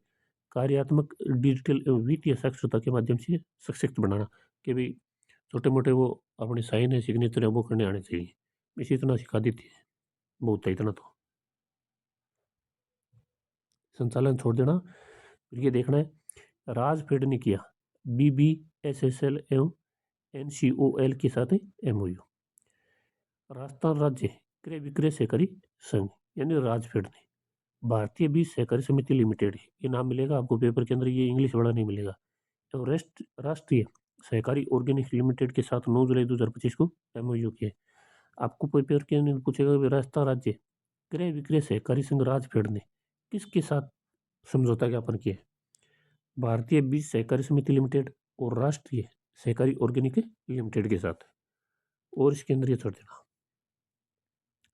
कार्यात्मक, डिजिटल एवं वित्तीय साक्षरता के माध्यम से सशक्त बनाना। कि भाई छोटे मोटे वो अपने साइन है, सिग्नेचर है, वो करने आने चाहिए। इसी इतना सिखा देती है, बहुत है इतना तो। संचालन छोड़ देना। फिर ये देखना है, राजफेड ने किया BBSSL एवं NCOL के साथ MOU। राजस्थान राज्य क्रय विक्रय सहकारी संघ यानी राजफेड ने भारतीय बीज सहकारी समिति लिमिटेड, ये नाम मिलेगा आपको पेपर के अंदर, ये इंग्लिश वाला नहीं मिलेगा। तो राष्ट्रीय सहकारी ऑर्गेनिक लिमिटेड के साथ 9 जुलाई 2025 को MOU किया। आपको पेपर के अंदर पूछेगा कि राजस्थान राज्य क्रय विक्रय सहकारी संघ राजफेड ने किसके साथ समझौता ज्ञापन किया। भारतीय बीज सहकारी समिति लिमिटेड और राष्ट्रीय सहकारी ऑर्गेनिक लिमिटेड के साथ। और इसके अंदर ये छोड़ देना,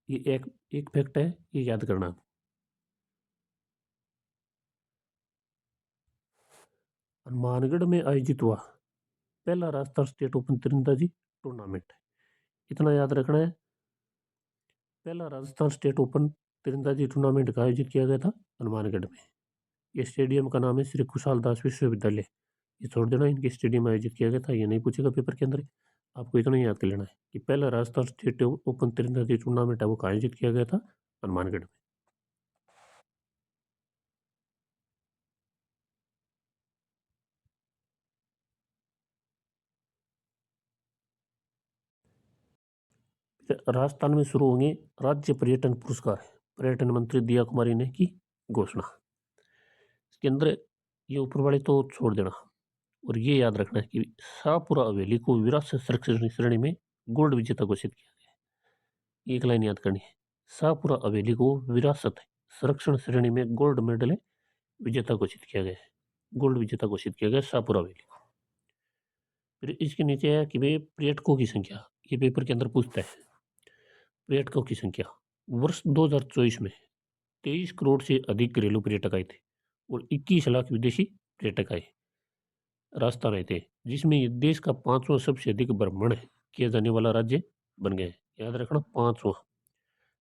ये एक फैक्ट है, ये याद करना। हनुमानगढ़ में आयोजित हुआ पहला राजस्थान स्टेट ओपन तीरंदाजी टूर्नामेंट, इतना याद रखना है। पहला राजस्थान स्टेट ओपन तीरंदाजी टूर्नामेंट का आयोजित किया गया था हनुमानगढ़ में। ये स्टेडियम का नाम है श्री कुशाल दास विश्वविद्यालय। ये छोड़ देना, इनके स्टेडियम आयोजित किया गया था, ये नहीं पूछेगा पेपर के अंदर। आपको इतना ही याद कर लेना है कि पहला राजस्थान स्टेट ओपन तीरंदाजी टूर्नामेंट है वो आयोजित किया गया था हनुमानगढ़ में। राजस्थान में शुरू होंगे राज्य पर्यटन पुरस्कार, पर्यटन मंत्री दिया कुमारी ने की घोषणा। इसके अंदर ये ऊपर वाले तो छोड़ देना, और ये याद रखना है कि शाहपुरा हवेली को विरासत संरक्षण श्रेणी में गोल्ड विजेता घोषित किया गया। एक लाइन याद करनी है, शाहपुरा हवेली को विरासत संरक्षण श्रेणी में गोल्ड मेडल विजेता घोषित किया गया है, गोल्ड विजेता घोषित किया गया शाहपुरा हवेली को। फिर इसके नीचे है कि भाई पर्यटकों की संख्या, ये पेपर के अंदर पूछता है। पर्यटकों की संख्या वर्ष 2024 में 23 करोड़ से अधिक घरेलू पर्यटक आए थे और 21 लाख विदेशी पर्यटक आए, राजस्थान आए थे, जिसमें ये देश का 5वां सबसे अधिक भ्रमण किया जाने वाला राज्य बन गए। याद रखना, 5वां,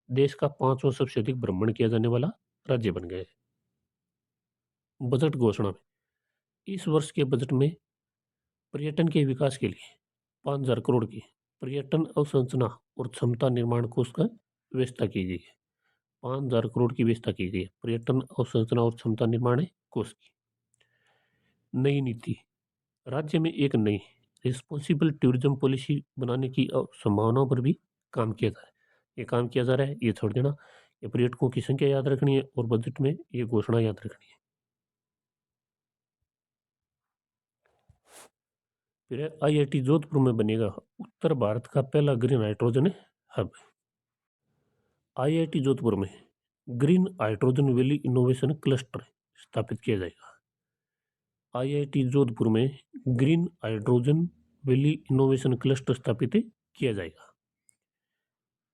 देश का 5वां सबसे अधिक भ्रमण किया जाने वाला राज्य बन गए। बजट घोषणा में इस वर्ष के बजट में पर्यटन के विकास के लिए 5,000 करोड़ की पर्यटन अवसंरचना और क्षमता निर्माण कोष का व्यवस्था की गई है। 5,000 करोड़ की व्यवस्था की गई है पर्यटन अवसंरचना और क्षमता निर्माण कोष की। नई नीति, राज्य में एक नई रिस्पॉन्सिबल टूरिज्म पॉलिसी बनाने की संभावनाओं पर भी काम किया जा रहा है। ये काम किया जा रहा है, ये छोड़ देना। ये पर्यटकों की संख्या याद रखनी है और बजट में ये घोषणा याद रखनी है। फिर IIT जोधपुर में बनेगा उत्तर भारत का पहला green hydrogen hub. IIT Jodhpur में green hydrogen valley innovation cluster स्थापित किया जाएगा। IIT जोधपुर में green hydrogen valley innovation cluster स्थापित किया जाएगा।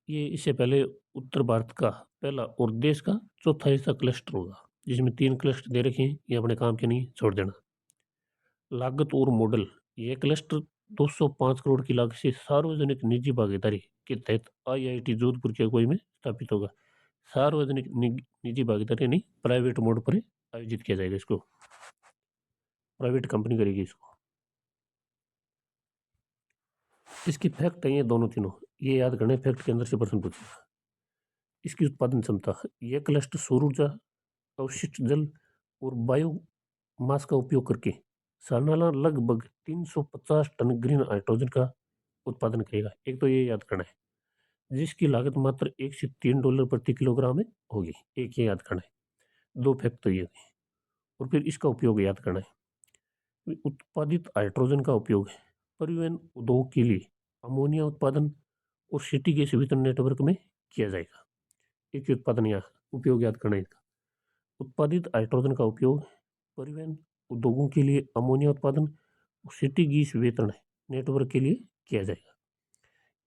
ये इससे पहले उत्तर भारत का पहला और देश का चौथा ऐसा क्लस्टर होगा, जिसमें 3 क्लस्टर दे रखे हैं, ये अपने काम के नहीं, छोड़ देना। लागत और मॉडल, ये क्लस्टर 205 करोड़ की लागत से सार्वजनिक निजी भागीदारी के तहत IIT जोधपुर के अगुवाई में स्थापित होगा। सार्वजनिक निजी भागीदारी नहीं, प्राइवेट मोड पर आयोजित किया जाएगा, इसको प्राइवेट कंपनी करेगी इसको। इसकी फैक्ट है ये दोनों तीनों, ये याद करने, फैक्ट के अंदर से प्रश्न पूछेगा। इसकी उत्पादन क्षमता, यह क्लस्टर सौर ऊर्जा, अवशिष्ट जल और बायोमास का उपयोग करके सालाना लगभग 350 टन ग्रीन हाइड्रोजन का उत्पादन करेगा। एक तो ये याद करना है, जिसकी लागत मात्र $1 से $3 प्रति किलोग्राम में होगी। एक ये याद करना है। 2 फैक्ट तो ये है। और फिर इसका उपयोग याद करना है। उत्पादित हाइड्रोजन का उपयोग परिवहन उद्योग के लिए अमोनिया उत्पादन और सिटी गैस वितरण नेटवर्क में किया जाएगा। एक उत्पादन या उपयोग याद करना है इसका। उत्पादित हाइड्रोजन का उपयोग परिवहन उद्योगों के लिए अमोनिया उत्पादन और सिटी गैस वितरण नेटवर्क के लिए किया जाएगा।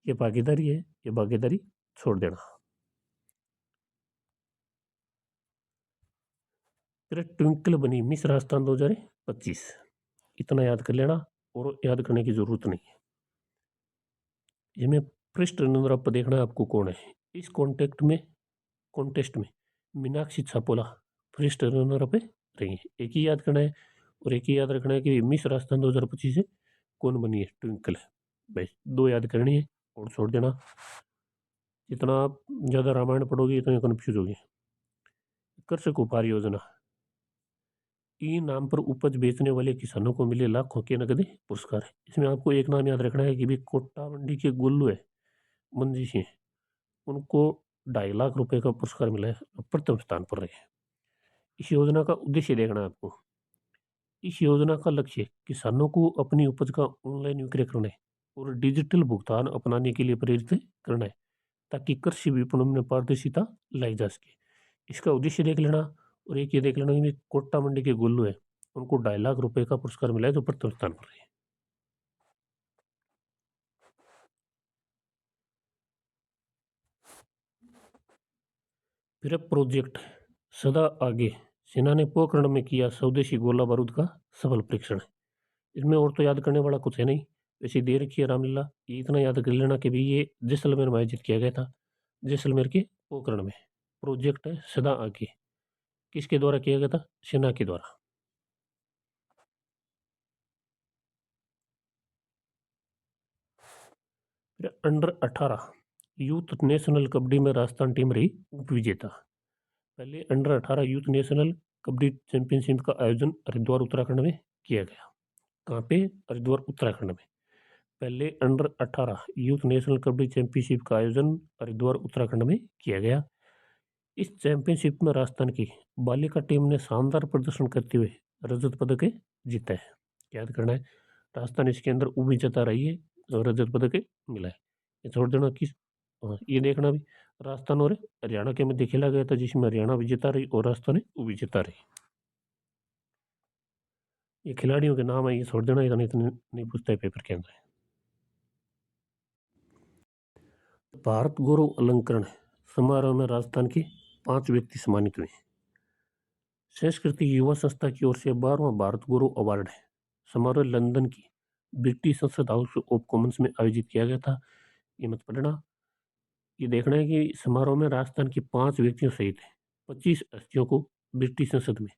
ये भागीदारी है, ये भागीदारी छोड़ देना। फिर ट्विंकल बनी मिस राजस्थान 2025, इतना याद कर लेना और याद करने की जरूरत नहीं है। ये मैं पृष्ठ नंबर पर देखना है आपको कौन है इस कॉन्टेस्ट में मीनाक्षी छापोला पृष्ठ रनर पे रही है। एक ही याद करना है और एक ही याद रखना है कि मिस राजस्थान 2025 से कौन बनी है, ट्विंकल। बस दो याद करनी है और छोड़ देना। जितना आप ज़्यादा रामायण पढ़ोगे इतना कन्फ्यूज होगी। कृषक उपहार योजना, ई नाम पर उपज बेचने वाले किसानों को मिले लाखों के नगद पुरस्कार। इसमें आपको एक नाम याद रखना है कि भी कोटा मंडी के गुल्लू है मंजी सिंह, उनको 2.5 लाख रुपए का पुरस्कार मिला है, प्रथम स्थान पर रहे। इस योजना का उद्देश्य देखना है आपको। इस योजना का लक्ष्य किसानों को अपनी उपज का ऑनलाइन विक्रय करने और डिजिटल भुगतान अपनाने के लिए प्रेरित करना है, ताकि कृषि विपणन में पारदर्शिता लाई जा सके। इसका उद्देश्य देख लेना और एक ये देख लेना कि कोटा मंडी के गुल्लू है, उनको 2.5 लाख रुपए का पुरस्कार मिला है जो प्रथम स्थान पर रहे। फिर प्रोजेक्ट सदा आगे, सेना ने पोखरण में किया स्वदेशी गोला बारूद का सफल परीक्षण। इसमें और तो याद करने वाला कुछ है नहीं, वैसे दे रखी है रामलीला। ये इतना याद कर लेना कि भाई ये जैसलमेर में आयोजित किया गया था, जैसलमेर के पोखरण में। प्रोजेक्ट है सदा आगे, किसके द्वारा किया गया था, सेना के द्वारा। फिर अंडर 18 यूथ नेशनल कबड्डी में राजस्थान टीम रही उप विजेता। पहले under 18 youth national kabaddi championship का आयोजन हरिद्वार उत्तराखंड में किया गया। कहाँ पे, हरिद्वार उत्तराखंड में। पहले under 18 youth national kabaddi championship का आयोजन हरिद्वार उत्तराखंड में किया गया। इस चैंपियनशिप में राजस्थान की बालिका टीम ने शानदार प्रदर्शन करते हुए रजत पदक जीता है। याद करना है, राजस्थान इसके अंदर विजेता रही है और रजत पदक मिला है। ये छोड़ देना किस, हाँ ये देखना भी राजस्थान और हरियाणा के मध्य खेला गया था, जिसमें हरियाणा विजेता रही और राजस्थान विजेता रही। ये खिलाड़ियों के नाम है, ये छोड़ देना, इतने इतने नहीं पूछता है पेपर के अंदर। भारत गौरव अलंकरण समारोह में राजस्थान के 5 व्यक्ति सम्मानित हुए। संस्कृति युवा संस्था की ओर से 12वां भारत गौरव अवार्ड है समारोह लंदन की ब्रिटिश संसद हाउस ऑफ कॉमन्स में आयोजित किया गया था। ये मत पढ़ना। ये देखना है कि समारोह में राजस्थान के 5 व्यक्तियों सहित 25 हस्तियों को ब्रिटिश संसद में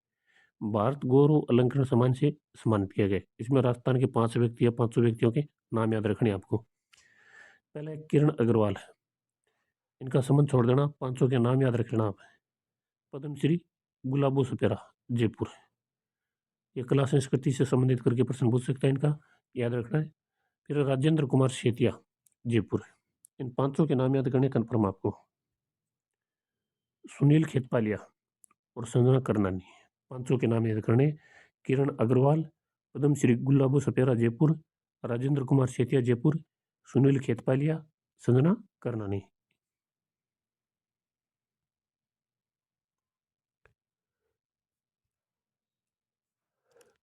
भारत गौरव अलंकरण सम्मान से सम्मानित किया गया। इसमें राजस्थान के 5 व्यक्ति या 500 व्यक्तियों के नाम याद रखने आपको। पहले किरण अग्रवाल, इनका संबंध छोड़ देना, 500 के नाम याद रख लेना आप। पद्मश्री गुलाबो सपेरा जयपुर, ये कला संस्कृति से संबंधित करके प्रश्न पूछ सकता है, इनका याद रखना है। फिर राजेंद्र कुमार सेतिया जयपुर, इन 500 के नाम याद करने कन्फर्म आपको। सुनील खेतपालिया और संजना करनानी, 500 के नाम याद करने। किरण अग्रवाल, पद्मश्री गुलाबो सपेरा जयपुर, राजेंद्र कुमार सेतिया जयपुर, सुनील खेतपालिया, संजना करनानी।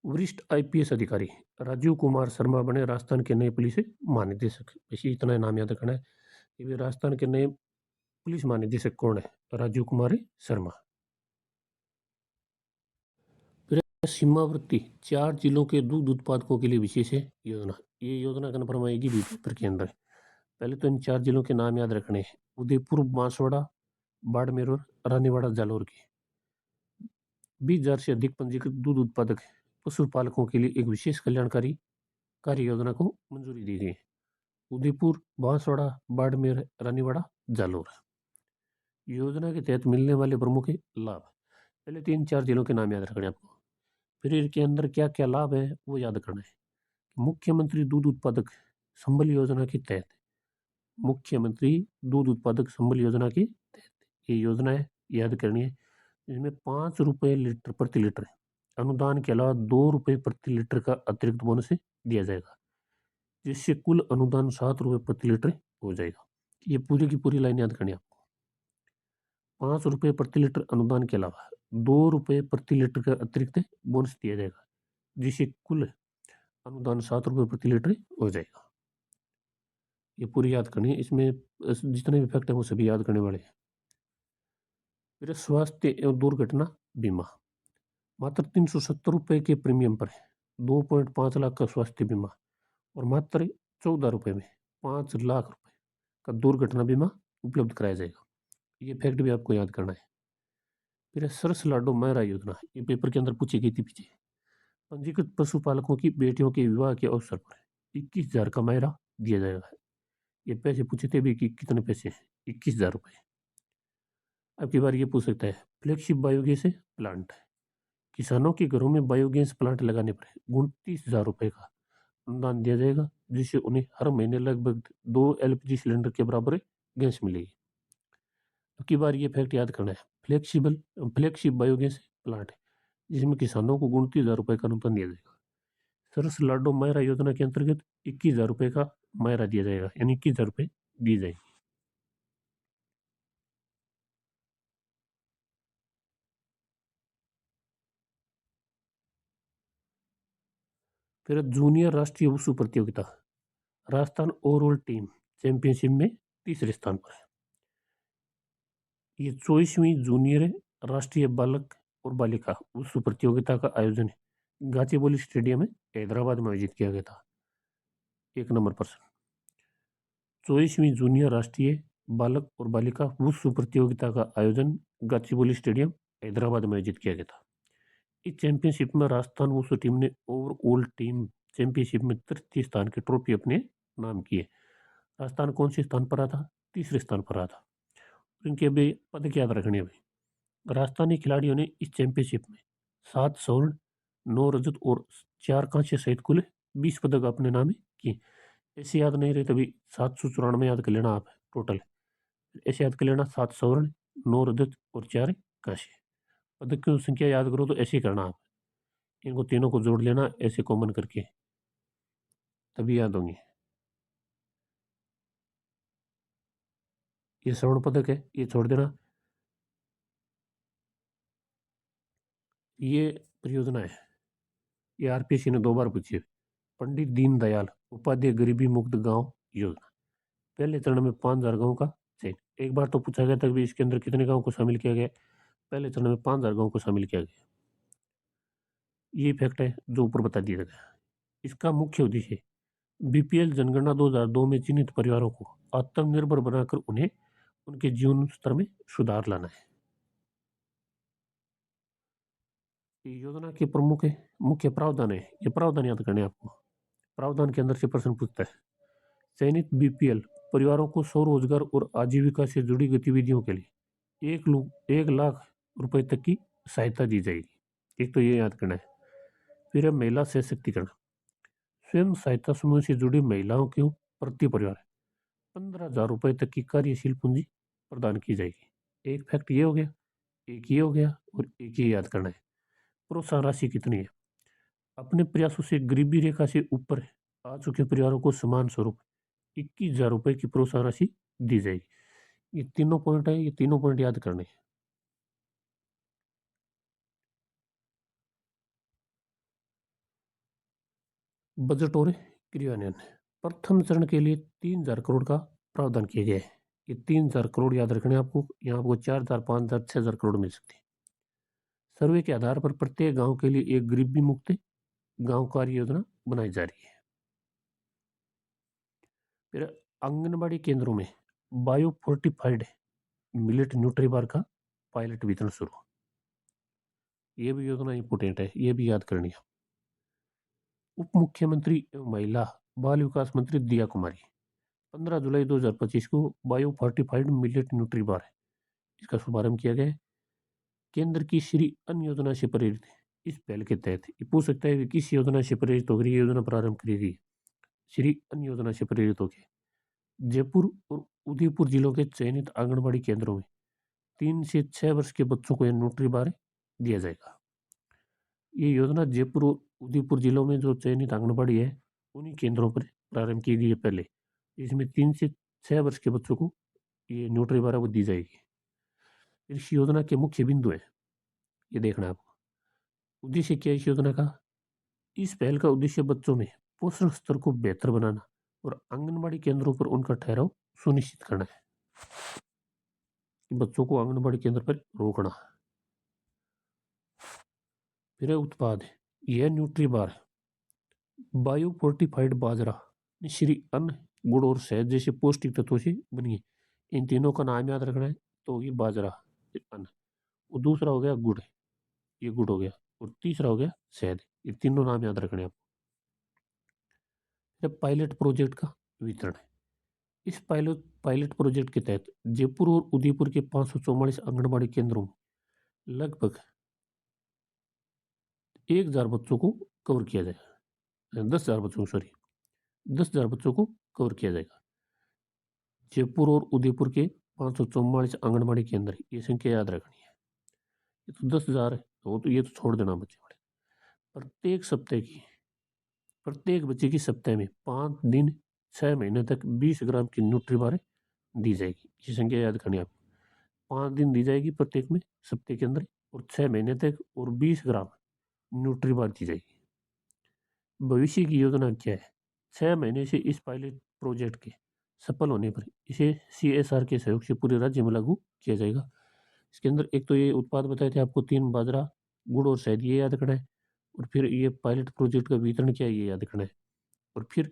वरिष्ठ आईपीएस अधिकारी राजीव कुमार शर्मा बने राजस्थान के नए पुलिस महानिदेशक। इसी इतना नाम याद रखना है कि राजस्थान के नए पुलिस महानिदेशक कौन है, राजीव कुमार शर्मा। फिर सीमावर्ती 4 जिलों के दूध उत्पादकों के लिए विशेष है योजना। ये योजना कन्फर्म आएगी भी पेपर के अंदर। पहले तो इन 4 जिलों के नाम याद रखने हैं, उदयपुर, बांसवाड़ा, बाड़मेर और रानीवाड़ा जालोर के। 20,000 से अधिक पंजीकृत दूध उत्पादक पशुपालकों के लिए एक विशेष कल्याणकारी कार्य योजना को मंजूरी दी गई है। उदयपुर, बांसवाड़ा, बाड़मेर, रानीवाड़ा, जालोर। योजना के तहत मिलने वाले प्रमुख लाभ, पहले 3-4 जिलों के नाम याद रखने आपको। फिर इनके अंदर क्या क्या लाभ है वो याद करना है। मुख्यमंत्री दूध उत्पादक संबल योजना के तहत, मुख्यमंत्री दूध उत्पादक संबल योजना के तहत ये योजना है, याद करनी है। इसमें 5 रुपये लीटर प्रति लीटर अनुदान के अलावा 2 रुपये प्रति लीटर का अतिरिक्त बोनस दिया जाएगा, जिससे कुल अनुदान 7 रुपये प्रति लीटर हो जाएगा। ये पूरी की पूरी लाइन याद करनी है आपको। 5 रुपये प्रति लीटर अनुदान के अलावा 2 रुपये प्रति लीटर का अतिरिक्त बोनस दिया जाएगा, जिससे कुल अनुदान 7 रुपये प्रति लीटर हो जाएगा। ये पूरी याद करनी है। इसमें जितने भी फैक्ट हैं वो सभी याद करने वाले हैं। फिर स्वास्थ्य एवं दुर्घटना बीमा मात्र 370 रुपये के प्रीमियम पर है। 2.5 लाख का स्वास्थ्य बीमा और मात्र 14 रुपये में 5 लाख रुपए का दुर्घटना बीमा उपलब्ध कराया जाएगा। ये फैक्ट भी आपको याद करना है। फिर सरस लाडो महरा योजना, ये पेपर के अंदर पूछी गई थी पीछे। पंजीकृत पशुपालकों की बेटियों के विवाह के अवसर पर 21,000 का महरा दिया जाएगा। ये पैसे पूछे थे भी कि कितने पैसे हैं, 21,000 रुपये। अब की बार ये पूछ सकता है, फ्लैगशिप बायोगैस प्लांट, किसानों के घरों में बायोगैस प्लांट लगाने पर 29,000 रुपये का अनुदान दिया जाएगा, जिससे उन्हें हर महीने लगभग 2 एलपीजी सिलेंडर के बराबर गैस मिलेगी। अब की बार ये फैक्ट याद करना है, फ्लैगशिप बायोगैस प्लांट जिसमें किसानों को 29,000 रुपये का अनुदान दिया जाएगा। सरस लाडो मायरा योजना के अंतर्गत 21,000 रुपये का मायरा दिया जाएगा, यानी 21,000 रुपये दिए जाएंगे। फिर जूनियर राष्ट्रीय वुशु प्रतियोगिता, राजस्थान ओवरऑल टीम चैंपियनशिप में तीसरे स्थान पर है। ये 24वीं जूनियर राष्ट्रीय बालक और बालिका वुशु प्रतियोगिता का आयोजन गाचीबोली स्टेडियम में हैदराबाद में आयोजित किया गया था। 1 नंबर प्रश्न, 24वीं जूनियर राष्ट्रीय बालक और बालिका वुशु प्रतियोगिता का आयोजन गाचीबोली स्टेडियम हैदराबाद में आयोजित किया गया था। इस चैंपियनशिप में राजस्थान वुशु टीम ने ओवरऑल टीम चैंपियनशिप में तृतीय स्थान की ट्रॉफी अपने नाम की है। राजस्थान कौन से स्थान पर रहा था? तीसरे स्थान पर रहा था। इनके भी पदक याद रखने हैं। राजस्थानी खिलाड़ियों ने इस चैंपियनशिप में 7 स्वर्ण, 9 रजत और 4 कांस्य सहित कुल 20 पदक अपने नाम किए। ऐसे याद नहीं रहे तभी 794 याद कर लेना आप टोटल। ऐसे याद कर लेना 7 स्वर्ण, 9 रजत और 4 कांस्य। पदक की संख्या याद करो तो ऐसे ही करना आप, इनको तीनों को जोड़ लेना ऐसे कॉमन करके, तभी याद होंगे। ये स्वर्ण पदक है, ये छोड़ देना। ये परियोजना है, ये आरपीएससी ने 2 बार पूछी है। पंडित दीनदयाल उपाध्याय गरीबी मुक्त गांव योजना, पहले चरण में 5,000 गांव का चयन। एक बार तो पूछा गया था कि इसके अंदर कितने गांव को शामिल किया गया। पहले चरण में 5,000 गांव को शामिल किया गया। ये फैक्ट है जो ऊपर बता दिया गया। इसका मुख्य उद्देश्य बीपीएल जनगणना 2002 में चिन्हित परिवारों को आत्मनिर्भर बनाकर उन्हें उनके जीवन स्तर में सुधार लाना है। ये योजना के प्रमुख मुख्य प्रावधान है, ये प्रावधान याद करने आपको। प्रावधान के अंदर से प्रश्न पूछता है, चयनित बीपीएल परिवारों को स्वरोजगार और आजीविका से जुड़ी गतिविधियों के लिए 1 लाख रुपए तक की सहायता दी जाएगी। एक तो ये याद करना है। फिर है महिला सशक्तिकरण, स्वयं सहायता समूह से जुड़ी महिलाओं को प्रति परिवार 15,000 रुपए तक की कार्यशील पूंजी प्रदान की जाएगी। एक फैक्ट ये हो गया, एक ये हो गया और एक ये याद करना है। प्रोत्साहन राशि कितनी है? अपने प्रयासों से गरीबी रेखा से ऊपर आ चुके परिवारों को समान स्वरूप 21,000 रुपए की प्रोत्साहन राशि दी जाएगी। ये तीनों पॉइंट है, ये तीनों पॉइंट याद करने हैं। बजट और क्रियान्वयन, प्रथम चरण के लिए 3,000 करोड़ का प्रावधान किया गया है। ये 3,000 करोड़ याद रखने आपको, यहाँ आपको 4,000, 5,000, 6,000 करोड़ मिल सकते हैं। सर्वे के आधार पर प्रत्येक गांव के लिए एक गरीबी मुक्त गांव कार्य योजना बनाई जा रही है। फिर आंगनबाड़ी केंद्रों में बायो फोर्टिफाइड मिलेट न्यूट्रीबार का पायलट वितरण शुरू। ये भी योजना इंपोर्टेंट है, ये भी याद करनी है। उप मुख्यमंत्री एवं महिला बाल विकास मंत्री दिया कुमारी 15 जुलाई 2025 को बायो फोर्टिफाइड मिलेट न्यूट्रीबार इसका शुभारंभ किया गया है। केंद्र की श्री अन्न योजना से प्रेरित इस पहल के तहत ये पूछ सकता है कि किस योजना से प्रेरित होकर ये योजना प्रारंभ करी गई। श्री अन्न योजना से प्रेरित होकर जयपुर और उदयपुर जिलों के चयनित आंगनबाड़ी केंद्रों में 3 से 6 वर्ष के बच्चों को यह न्यूट्री बार दिया जाएगा। ये योजना जयपुर और उदयपुर जिलों में जो चयनित आंगनबाड़ी है उन्हीं केंद्रों पर प्रारंभ की गई है पहले। इसमें 3 से 6 वर्ष के बच्चों को ये न्यूट्री बार वो दी जाएगी। इस योजना के मुख्य बिंदु है, ये देखना है आपको। उद्देश्य क्या है इस योजना का? इस पहल का उद्देश्य बच्चों में पोषण स्तर को बेहतर बनाना, और आंगनबाड़ी केंद्रों पर उनका ठहराव सुनिश्चित करना है कि बच्चों को आंगनबाड़ी केंद्र पर रोकना। फिर है उत्पाद, यह न्यूट्री बार बायो फोर्टिफाइड बाजरा श्री अन्न गुड़ और शहद जैसे पौष्टिक तत्वों से बनी है। इन तीनों का नाम याद रखना है। तो ये बाजरा, ये अन्न, और दूसरा हो गया गुड़, ये गुड़ हो गया, और तीसरा हो गया शहद। ये तीनों नाम याद रखने हैं आपको। फिर पायलट प्रोजेक्ट का वितरण है। इस पायलट प्रोजेक्ट के तहत जयपुर और उदयपुर के 544 आंगनबाड़ी केंद्रों में लगभग 1000 बच्चों को कवर किया जाएगा। 10,000 बच्चों को, सॉरी, 10,000 बच्चों को कवर किया जाएगा। जयपुर और उदयपुर के 544 आंगनबाड़ी केंद्र, ये संख्या याद रखनी है। ये तो 10,000 है, तो ये तो छोड़ देना बच्चे बड़े। प्रत्येक बच्चे की सप्ताह में 5 दिन 6 महीने तक 20 ग्राम की न्यूट्री बार दी जाएगी। ये संख्या याद करनी है आपको। 5 दिन दी जाएगी प्रत्येक में सप्ताह के अंदर, और 6 महीने तक, और 20 ग्राम न्यूट्री बार दी जाएगी। भविष्य की योजना क्या है? 6 महीने से इस पायलट प्रोजेक्ट के सफल होने पर इसे CSR के सहयोग से पूरे राज्य में लागू किया जाएगा। इसके अंदर एक तो ये उत्पाद बताए थे आपको 3, बाजरा, गुड़ और शहद, ये याद रखना है। और फिर ये पायलट प्रोजेक्ट का वितरण क्या है, ये याद रखना है। और फिर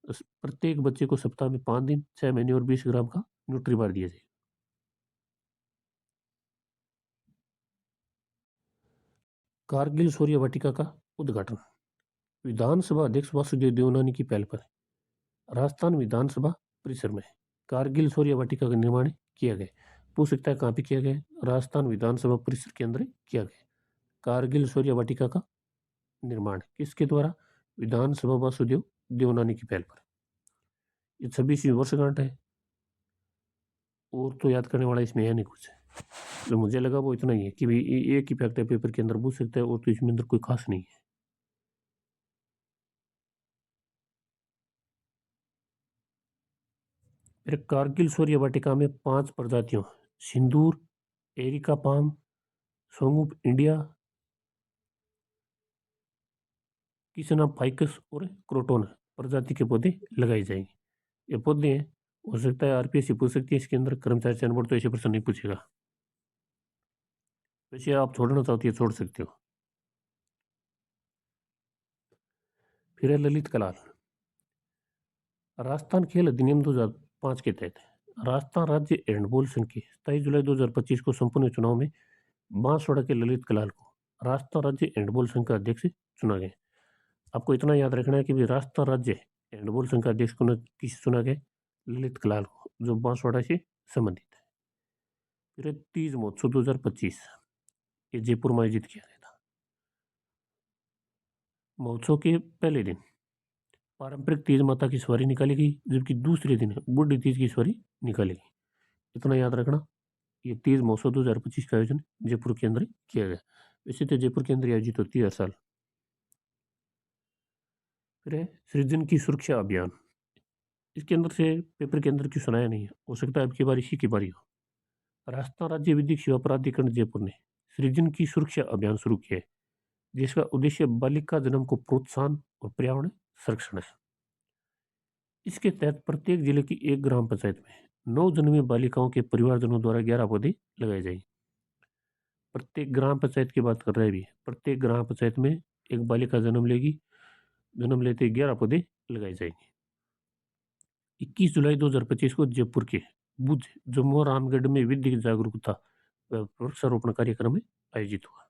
प्रत्येक बच्चे को सप्ताह में 5 दिन 6 महीने और 20 ग्राम का न्यूट्री बार दिया जाएगा। कारगिल शौर्य वाटिका का उद्घाटन। विधानसभा अध्यक्ष वासुदेव देवनानी की पहल पर राजस्थान विधानसभा परिसर में कारगिल शौर्य वाटिका का निर्माण किया गया। पूछ सकता है कहाँ पे किया गया? राजस्थान विधानसभा परिसर के अंदर किया गया। कारगिल शौर्य वाटिका का निर्माण किसके द्वारा? विधानसभा वासुदेव देवनानी की पहल पर। ये 26वीं वर्षगांठ है। और तो याद करने वाला इसमें है नहीं कुछ। जो मुझे लगा वो इतना ही है कि भाई एक ही फैक्ट है पेपर के अंदर पूछ सकता है, और तो इसमें अंदर कोई खास नहीं है। फिर कारगिल शौर्य वाटिका में 5 प्रजातियों सिंदूर, एरिका पाम, सोंगूप इंडिया, किसना फाइकस और क्रोटोन प्रजाति के पौधे लगाए जाएंगे। ये पौधे हैं। हो सकता है RPSC पूछ सकती है इसके अंदर, कर्मचारी चयन बोर्ड तो ऐसे प्रश्न नहीं पूछेगा। वैसे आप छोड़ना चाहती है छोड़ सकते हो। फिर है ललित कला। राजस्थान खेल अधिनियम 2005 के तहत राजस्थान राज्य हैंडबॉल संघ के 27 जुलाई 2025 को संपूर्ण चुनाव में बांसवाड़ा के ललित कलाल को राजस्थान राज्य हैंडबॉल संघ का अध्यक्ष चुना गया। आपको इतना याद रखना है कि भी राजस्थान राज्य हैंडबॉल संघ का अध्यक्ष को किसे चुना गया? ललित कलाल को, जो बांसवाड़ा से संबंधित है। फिर 30 महोत्सव 2025, ये जयपुर में आयोजित किया गया था। महोत्सव के पहले दिन पारंपरिक तीज माता की सवारी निकाली गई, जबकि दूसरे दिन बुढ़ी तीज की सवारी निकाली गई। इतना याद रखना। ये तीज महोत्सव 2025 का आयोजन जयपुर के अंदर किया गया। वैसे तो जयपुर के अंदर आयोजित होती है हर साल। फिर है सृजन की सुरक्षा अभियान। इसके अंदर से पेपर के अंदर क्यों सुनाया नहीं है, हो सकता है अब की बार इसी की बारी हो। राजस्थान राज्य विधिक सेवा प्राधिकरण जयपुर ने सृजन की सुरक्षा अभियान शुरू किया है, जिसका उद्देश्य बालिका जन्म को प्रोत्साहन और पर्यावरण संरक्षण है। इसके तहत प्रत्येक जिले की एक ग्राम पंचायत में 9 जन्मी बालिकाओं के परिवारजनों द्वारा 11 पौधे लगाए जाएंगे। प्रत्येक ग्राम पंचायत की बात कर रहे भी, प्रत्येक ग्राम पंचायत में एक बालिका जन्म लेगी, जन्म लेते 11 पौधे लगाए जाएंगे। 21 जुलाई 2025 को जयपुर के बुद्ध जम्मू रामगढ़ में विधिक जागरूकता व वृक्षारोपण कार्यक्रम आयोजित हुआ।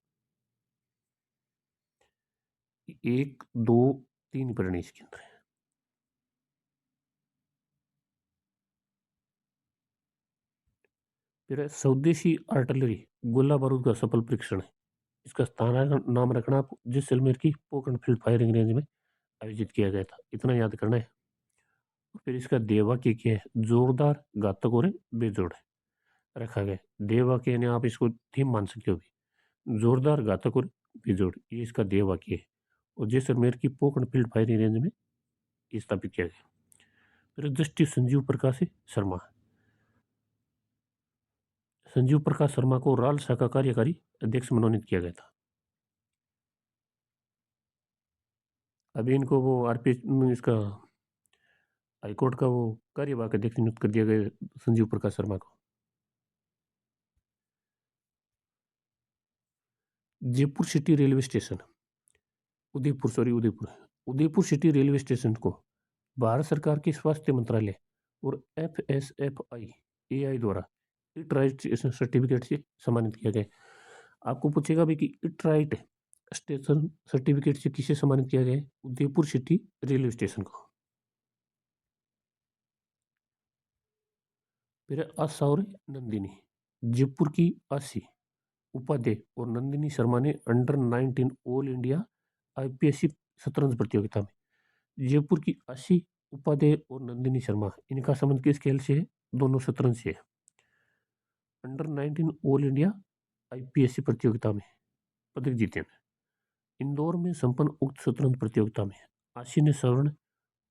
1, 2, 3 पढ़ने इसके अंदर। फिर स्वदेशी आर्टिलरी गोला बारूद का सफल परीक्षण है। इसका स्थान नाम रखना आप, जैसलमेर की पोकरण फील्ड फायरिंग रेंज में आयोजित किया गया था। इतना याद करना है। फिर इसका देवाक्य क्या है? जोरदार, घातक और बेजोड़ रखा गया। देवाक्य यानी आप इसको थीम मान सकते हो भी। जोरदार, घातक और बेजोड़, ये इसका देवाक्य है। और जैसलमेर की पोकरण फील्ड फायरिंग रेंज में स्थापित किया गया। फिर जस्टिस संजीव प्रकाश शर्मा। संजीव प्रकाश शर्मा को राल का कार्यकारी अध्यक्ष मनोनीत किया गया था। अभी इनको वो इसका हाईकोर्ट का वो कार्यवाहक अध्यक्ष नियुक्त कर दिया गया संजीव प्रकाश शर्मा को। Jaipur city railway station, Udaipur city railway station को भारत सरकार के स्वास्थ्य मंत्रालय और FSFI AI द्वारा इट राइट सर्टिफिकेट से सम्मानित किया गया। आपको पूछेगा भी कि इट राइट स्टेशन सर्टिफिकेट से किसे सम्मानित किया गया है? उदयपुर सिटी रेलवे स्टेशन को। फिर आशा और नंदिनी, जयपुर की आशी उपाध्याय और नंदिनी शर्मा ने अंडर 19 ऑल इंडिया IPSC शतरंज प्रतियोगिता में, जयपुर की आशी उपाध्याय और नंदिनी शर्मा, इनका संबंध किस खेल से है? दोनों शतरंज से है। अंडर 19 ऑल इंडिया IPSC प्रतियोगिता में पदक जीते हैं। इंदौर में संपन्न उक्त शतरंज प्रतियोगिता में आशी ने स्वर्ण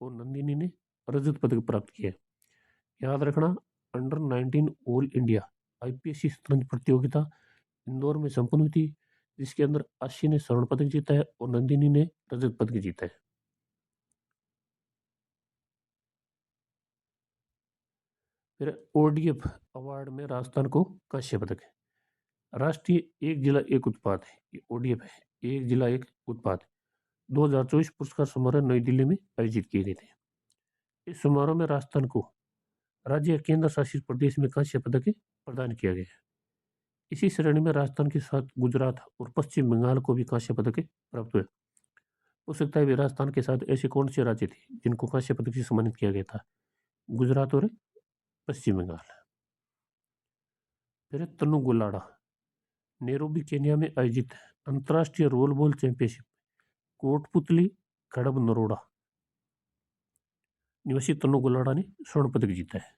और नंदिनी ने रजत पदक प्राप्त किया है। याद रखना, अंडर 19 ऑल इंडिया IPSC शतरंज प्रतियोगिता इंदौर में संपन्न हुई थी, जिसके अंदर आशी ने स्वर्ण पदक जीता है और नंदिनी ने रजत पदक जीता है। फिर ODF अवार्ड में राजस्थान को कांस्य पदक है। राष्ट्रीय एक जिला एक उत्पाद है, ये ODF है, एक जिला एक उत्पाद 2024 पुरस्कार समारोह नई दिल्ली में आयोजित किए गए थे। इस समारोह में राजस्थान को राज्य केंद्र शासित प्रदेश में कांस्य पदक प्रदान किया गया है। इसी श्रेणी में राजस्थान के साथ गुजरात और पश्चिम बंगाल को भी कांस्य पदक प्राप्त हुए। हो सकता है राजस्थान के साथ ऐसे कौन से राज्य थे जिनको कांस्य पदक से सम्मानित किया गया था? गुजरात और पश्चिम बंगाल। फिर तनु गुलाड़ा, नैरोबी केन्या में आयोजित अंतर्राष्ट्रीय roll ball championship Kotputli Kharab Naroda निवासी तनु गुलाड़ा ने स्वर्ण पदक जीता है।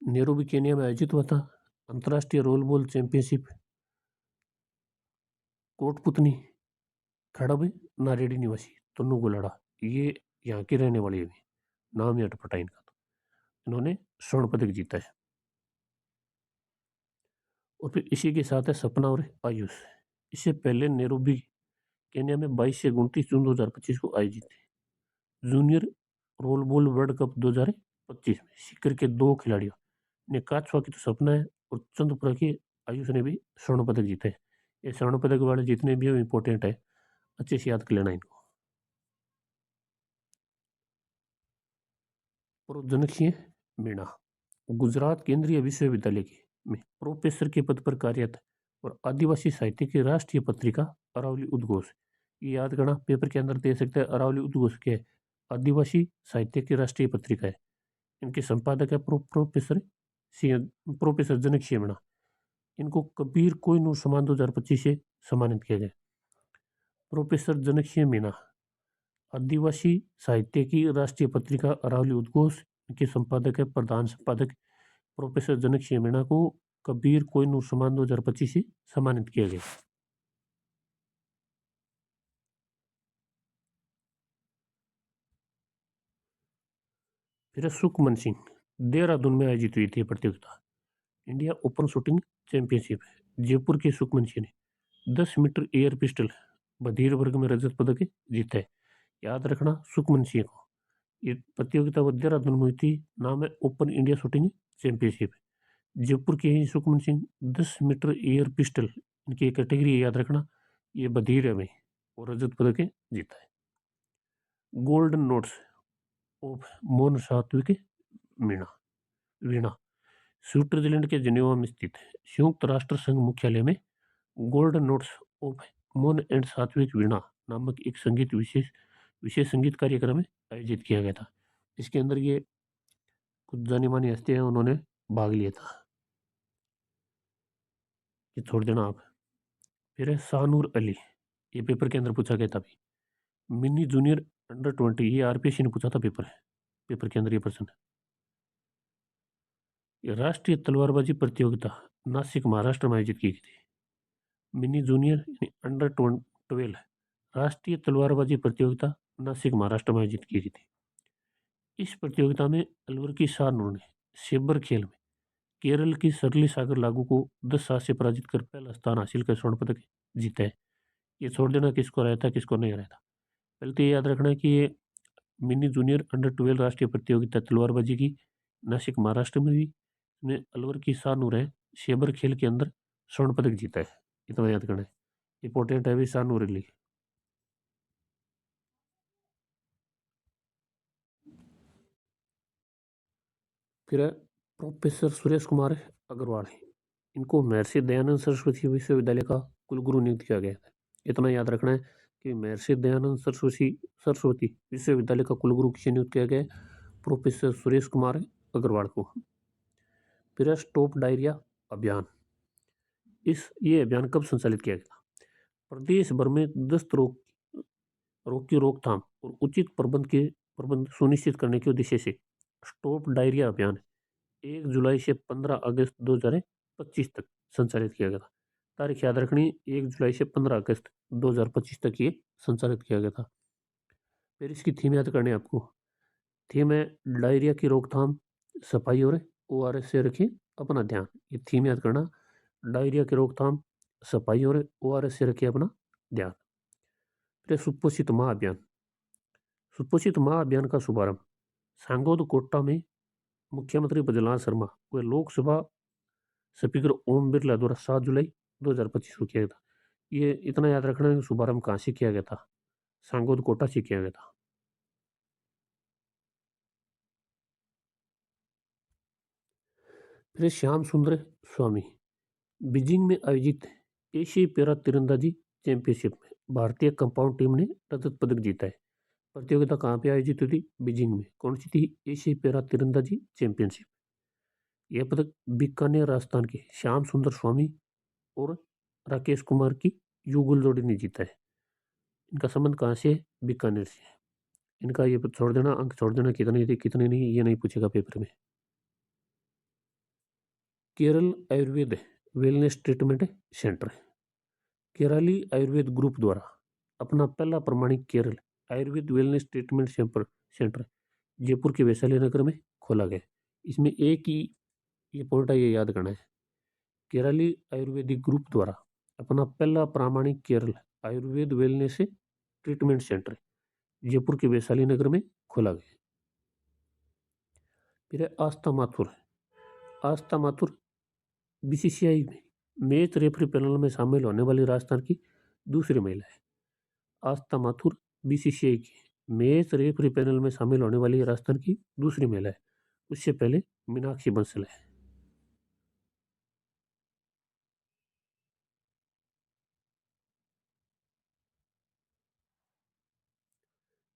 नैरोबी केन्या में आयोजित हुआ था अंतर्राष्ट्रीय रोल बॉल चैंपियनशिप कोटपुतली खड़ब नारेडी निवासी तनु गुलाड़ा, ये यहाँ के रहने वाले भी, नाम ही अटपटा इनका, तो इन्होंने स्वर्ण पदक जीता है। और फिर इसी के साथ है सपना और आयुष। इससे पहले नैरोबी केन्या में 22 से 29 जून 2025 को आयोजित junior role ball world cup 2025 में सीकर के 2 खिलाड़ियों ने, काछवा की तो सपना है और चंद्रपुरा की आयुष ने भी स्वर्ण पदक जीते हैं। ये स्वर्ण पदक वाले जितने भी इंपॉर्टेंट है, अच्छे से याद कर लेना इनको। जनक सिंह मीणा, गुजरात केंद्रीय विश्वविद्यालय के में प्रोफेसर के पद पर कार्यरत और आदिवासी साहित्य की राष्ट्रीय पत्रिका अरावली उद्घोष, ये याद करना, पेपर के अंदर दे सकते हैं। अरावली उद्घोष के आदिवासी साहित्य की राष्ट्रीय पत्रिका है, इनके संपादक है प्रोफेसर जनक सिंह मीणा। इनको कबीर कोहिनूर सम्मान 2025 से सम्मानित किया गया। प्रोफेसर जनक सिंह मीणा आदिवासी साहित्य की राष्ट्रीय पत्रिका अरावली उद्घोष के संपादक है। प्रधान संपादक प्रोफेसर जनक सिंह मीणा को कबीर कोहिनूर सम्मान 2025 से सम्मानित किया गया। फिर सुखमन सिंह, देहरादून में आयोजित हुई थी प्रतियोगिता India open shooting championship. Jaipur के सुखमन सिंह ने 10 मीटर एयर पिस्टल बधिर वर्ग में रजत पदक जीता है। याद रखना, सुखमन सिंह को ये प्रतियोगिता देहरादून में हुई थी, नाम है open India shooting championship. Jaipur के ही Sukhman Singh 10 metre air pistol, इनकी कैटेगरी याद रखना, ये बधिर में और रजत पदक जीता है। गोल्डन नोट्स ऑफ मोन सात्विक वीणा, स्विट्जरलैंड के जिनेवा में स्थित संयुक्त राष्ट्र संघ मुख्यालय में गोल्डन नोट्स ऑफ मोन एंड सात्विक वीणा नामक एक संगीत विशेष संगीत कार्यक्रम आयोजित किया गया था। इसके अंदर ये कुछ जानी मानी हस्तियां हैं, उन्होंने भाग लिया था, ये छोड़ देना आप। फिर है शाहनूर अली, ये पेपर के अंदर पूछा गया था भी। मिनी जूनियर अंडर 20, ये RPSC ने पूछा था पेपर के अंदर ये प्रश्न। ये राष्ट्रीय तलवारबाजी प्रतियोगिता नासिक महाराष्ट्र में आयोजित की गई थी। मिनी जूनियर अंडर 12 राष्ट्रीय तलवारबाजी प्रतियोगिता नासिक महाराष्ट्र में आयोजित की गई थी। इस प्रतियोगिता में अलवर की शाहनूर ने सेबर खेल में केरल की सरली सागर लागू को 10 सात से पराजित कर पहला स्थान हासिल कर स्वर्ण पदक जीता है। ये छोड़ देना किसको रहता किसको नहीं रहता। पहले तो ये याद रखना है कि ये मिनी जूनियर अंडर 12 राष्ट्रीय प्रतियोगिता तलवारबाजी की नासिक महाराष्ट्र में हुई। इसमें अलवर की शाहनूर है शेबर खेल के अंदर स्वर्ण पदक जीता है। इतना याद करना है, इंपॉर्टेंट है भी शाहनूर लिए। फिर है प्रोफेसर सुरेश कुमार अग्रवाल। इनको महर्षि दयानंद सरस्वती विश्वविद्यालय का कुलगुरु नियुक्त किया गया है। इतना याद रखना है कि महर्षि दयानंद सरस्वती सरस्वती विश्वविद्यालय का कुलगुरु किसे नियुक्त किया गया है? प्रोफेसर सुरेश कुमार अग्रवाल को। फिर है स्टॉप डायरिया अभियान। ये अभियान कब संचालित किया गया था? प्रदेश भर में दस्त रोग की रोकथाम और उचित प्रबंध सुनिश्चित करने के उद्देश्य से स्टॉप डायरिया अभियान 1 जुलाई से 15 अगस्त 2025 तक संचालित किया गया था। तारीख याद रखनी, 1 जुलाई से 15 अगस्त 2025 तक ये संचालित किया गया था। फिर इसकी थीम याद करनी है आपको। थीम है डायरिया की रोकथाम, सफाई और ORS से रखें अपना ध्यान। ये थीम याद करना, डायरिया की रोकथाम, सफाई और ORS से रखें अपना ध्यान। फिर सुपोषित माह अभियान। सुपोषित माह अभियान का शुभारंभ सांगोद कोट्टा में मुख्यमंत्री बजलाल शर्मा व लोकसभा स्पीकर ओम बिरला द्वारा 7 जुलाई 2025 को किया गया था। ये इतना याद रखना है कि शुभारंभ कहाँ से किया गया था? सांगोद कोटा से किया गया था। फिर श्याम सुंदर स्वामी बीजिंग में आयोजित एशियाई पैरा तीरंदाजी चैंपियनशिप में भारतीय कंपाउंड टीम ने रजत पदक जीता है। प्रतियोगिता कहाँ पे आयोजित हुई थी? बीजिंग में। कौन सी थी? एशियाई पैरा तीरंदाजी चैंपियनशिप। यह पदक बीकानेर राजस्थान के श्याम सुंदर स्वामी और राकेश कुमार की युगल जोड़ी ने जीता है। इनका संबंध कहाँ से है? बीकानेर से। इनका ये छोड़ देना, अंक छोड़ देना, कितने थे कितने नहीं, ये नहीं पूछेगा पेपर में। Kerala Ayurveda wellness treatment centre. Kerali Ayurveda group द्वारा अपना पहला प्रमाणिक Kerala Ayurveda wellness treatment centre Jaipur के वैशाली नगर में खोला गया। इसमें एक ही ये पॉइंट है, ये याद करना है। केरली आयुर्वेदिक ग्रुप द्वारा अपना पहला प्रामाणिक Kerala Ayurveda wellness treatment centre Jaipur के वैशाली नगर में खोला गया। फिर है आस्था माथुर। आस्था माथुर BCCI में मैच रेफरी पैनल में शामिल होने वाली राजस्थान की दूसरी महिला है। आस्था माथुर BCCI की मैच रेफरी पैनल में शामिल होने वाली राजस्थान की दूसरी महिला है। उससे पहले मीनाक्षी बंसल है।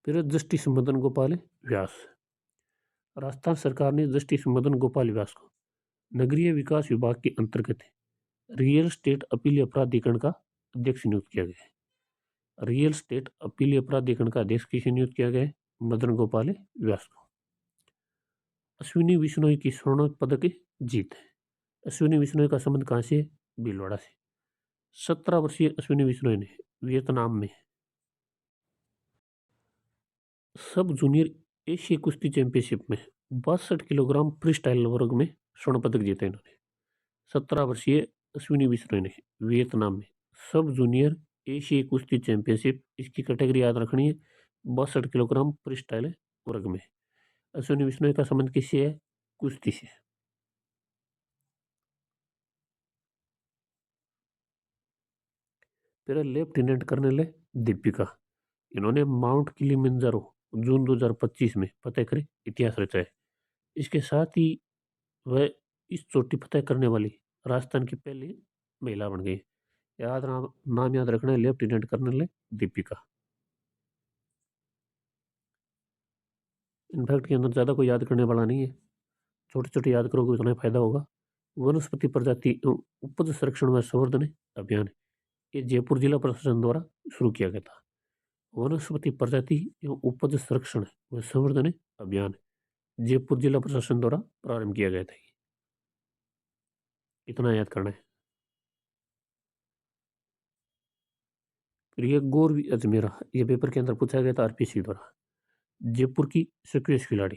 फिर जस्टिस मदन गोपाल व्यास। राजस्थान सरकार ने जस्टिस मदन गोपाल व्यास को नगरीय विकास विभाग के अंतर्गत रियल स्टेट अपीलीय प्राधिकरण का अध्यक्ष नियुक्त किया गया है। रियल स्टेट अपीलीय प्राधिकरण का अध्यक्ष किसे नियुक्त किया गया है? मदन गोपाल व्यास को। अश्विनी विश्नोई की स्वर्ण पदक जीत है। अश्विनी विश्नोई का संबंध कहाँ से है? भीलवाड़ा से। 17 वर्षीय अश्विनी विश्नोई ने वियतनाम में सब जूनियर एशियाई कुश्ती चैंपियनशिप में 62 किलोग्राम फ्री स्टाइल वर्ग में स्वर्ण पदक जीते इन्होंने। 17 वर्षीय अश्विनी विश्नोई ने वियतनाम में सब जूनियर एशियाई कुश्ती चैंपियनशिप, इसकी कैटेगरी याद रखनी है, 62 किलोग्राम फ्री स्टाइल वर्ग में। अश्विनी विश्नोई का संबंध किससे है? कुश्ती से। फिर लेफ्टिनेंट कर्नल दीपिका। इन्होंने माउंट किलिमंजारो जून 2025 में फतेह कर इतिहास रचा है। इसके साथ ही वह इस चोटी फतेह करने वाली राजस्थान की पहली महिला बन गई। नाम याद रखना है, लेफ्टिनेंट कर्नल दीपिका। इनफैक्ट के अंदर ज़्यादा कोई याद करने वाला नहीं है, छोटे छोटे याद करोगे उतना ही फायदा होगा। वनस्पति प्रजाति एवं उपज संरक्षण व संवर्धन अभियान, ये जयपुर जिला प्रशासन द्वारा शुरू किया गया था। वनस्पति प्रजाति एवं उपज संरक्षण व संवर्धन अभियान जयपुर जिला प्रशासन द्वारा प्रारंभ किया गया था। इतना याद करना है। फिर ये गौरवी अजमेरा, ये पेपर के अंदर पूछा गया था RPC द्वारा। जयपुर की स्क्वैश खिलाड़ी,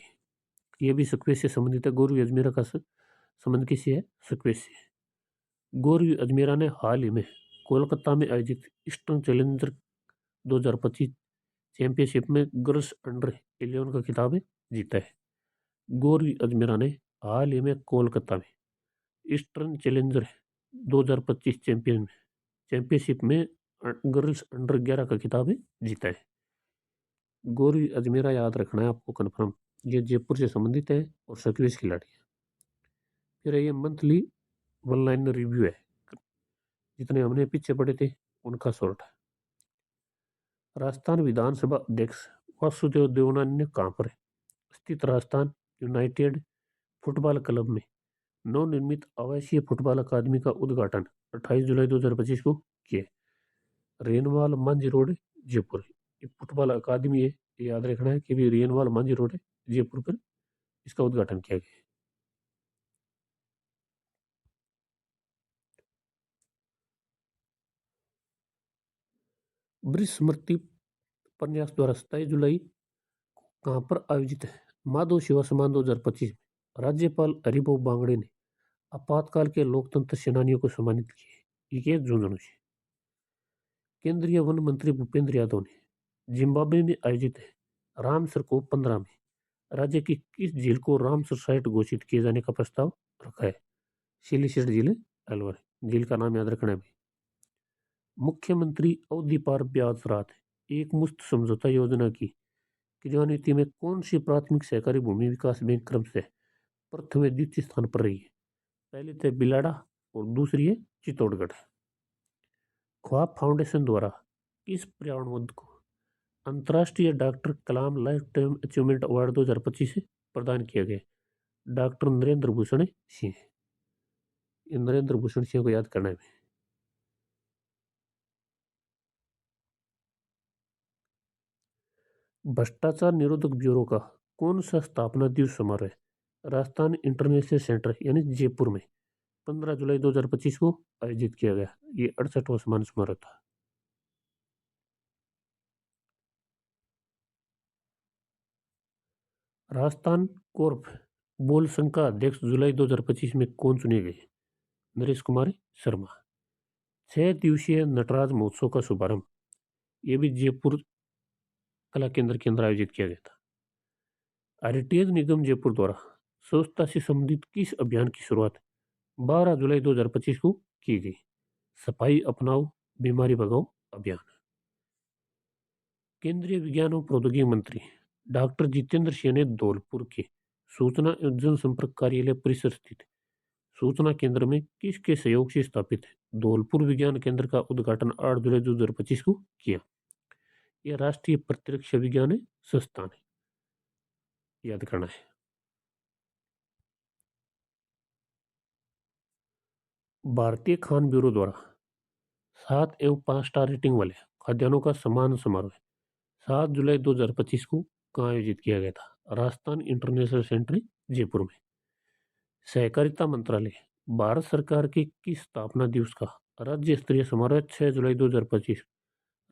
ये भी स्क्वैश से संबंधित है। गौरवी अजमेरा का संबंध किससे है? स्क्वैश से। गौरवी अजमेरा ने हाल ही में कोलकाता में आयोजित ईस्टर्न चैलेंजर 2025 चैंपियनशिप में गर्ल्स अंडर 11 का खिताब जीता है। गौरी अजमेरा ने हाल ही में कोलकाता में ईस्टर्न चैलेंजर 2025 चैंपियनशिप में गर्ल्स अंडर 11 का खिताब जीता है। गौरी अजमेरा याद रखना है आपको कन्फर्म, ये जयपुर से संबंधित है और सक्रिय खिलाड़ी है। फिर ये मंथली वन लाइनर रिव्यू है, जितने हमने पीछे पढ़े थे उनका शॉर्ट है। राजस्थान विधानसभा अध्यक्ष वासुदेव देवनानी ने कहाँ पर स्थित राजस्थान यूनाइटेड फुटबॉल क्लब में नवनिर्मित आवासीय फुटबॉल अकादमी का उद्घाटन 28 जुलाई 2025 को किया। रेनवाल मांझी रोड जयपुर ये फुटबॉल अकादमी है, ये याद रखना है कि भी रेनवाल मांझी रोड है जयपुर पर इसका उद्घाटन किया गया। वृक्ष स्मृति उपन्यास द्वारा 27 जुलाई कहाँ पर आयोजित है माधव शिवा सम्मान 2025 में राज्यपाल हरिभाऊ बांगड़े ने आपातकाल के लोकतंत्र सेनानियों को सम्मानित किए 21 जून से। केंद्रीय वन मंत्री भूपेंद्र यादव ने जिम्बाब्वे में आयोजित है रामसर को 15 में राज्य की किस झील को रामसर साइट घोषित किए जाने का प्रस्ताव रखा है। सिलीसेट झील अलवर, झील का नाम याद रखना है भाई। मुख्यमंत्री अवधि पार ब्याज राहत एक मुश्त समझौता योजना की क्रियान्विति में कौन सी प्राथमिक सहकारी भूमि विकास बैंक क्रम से प्रथम व द्वितीय स्थान पर रही है। पहली थे बिलाड़ा और दूसरी है चित्तौड़गढ़। ख्वाब फाउंडेशन द्वारा किस पर्यावरणविद को अंतर्राष्ट्रीय डॉक्टर कलाम लाइफ टाइम अचीवमेंट अवार्ड 2025 से प्रदान किया गया। डॉक्टर नरेंद्र भूषण सिंह। नरेंद्र भूषण सिंह को याद करना है। भ्रष्टाचार निरोधक ब्यूरो का कौन सा स्थापना दिवस समारोह राजस्थान इंटरनेशनल सेंटर यानी जयपुर में 15 जुलाई 2025 को आयोजित किया गया। ये 68वां सम्मान समारोह था। राजस्थान कोर्फ बोल संघ का अध्यक्ष जुलाई 2025 में कौन चुने गए। नरेश कुमार शर्मा। 6 दिवसीय नटराज महोत्सव का शुभारंभ ये भी जयपुर कला केंद्र के अंदर आयोजित किया गया था। हेरिटेज निगम जयपुर द्वारा स्वच्छता से संबंधित किस अभियान की शुरुआत 12 जुलाई 2025 को की गई। सफाई अपनाओ बीमारी भगाओ अभियान। केंद्रीय विज्ञान और प्रौद्योगिकी मंत्री डॉक्टर जितेंद्र सिंह ने धौलपुर के सूचना एवं जनसंपर्क कार्यालय परिसर स्थित सूचना केंद्र में किसके सहयोग से स्थापित धौलपुर विज्ञान केंद्र का उद्घाटन 8 जुलाई 2025 को किया। यह राष्ट्रीय प्रतिरक्षा विज्ञान संस्थान है, याद करना है। भारतीय खान ब्यूरो द्वारा 7 एवं 5 स्टार रेटिंग वाले खाद्यान्नों का सम्मान समारोह 7 जुलाई 2025 को कहाँ आयोजित किया गया था। राजस्थान इंटरनेशनल सेंटर जयपुर में। सहकारिता मंत्रालय भारत सरकार के किस स्थापना दिवस का राज्य स्तरीय समारोह 6 जुलाई 2025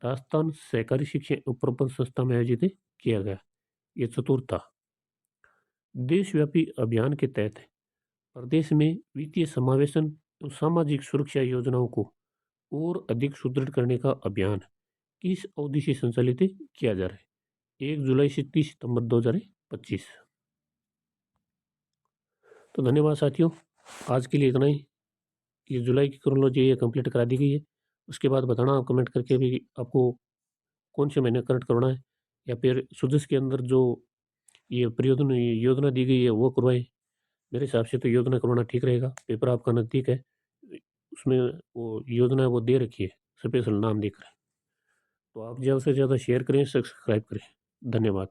राजस्थान सहकारी शिक्षा एवं प्रबंध संस्था में आयोजित किया गया। ये चतुर्थ था। देशव्यापी अभियान के तहत प्रदेश में वित्तीय समावेशन एवं सामाजिक सुरक्षा योजनाओं को और अधिक सुदृढ़ करने का अभियान किस अवधि से संचालित किया जा रहा है। 1 जुलाई से 30 सितंबर 2025। तो धन्यवाद साथियों, आज के लिए इतना ही। ये जुलाई की क्रोनोलॉजी ये कंप्लीट करा दी गई है। उसके बाद बताना आप कमेंट करके भी आपको कौन से महीने करंट करवाना है या फिर सुदेश के अंदर जो ये परियोजना योजना दी गई है वो करवाएं। मेरे हिसाब से तो योजना करवाना ठीक रहेगा। पेपर आपका नज़दीक है, उसमें वो योजना वो दे रखी है स्पेशल नाम देकर। तो आप ज़्यादा से ज़्यादा शेयर करें, सब्सक्राइब करें। धन्यवाद।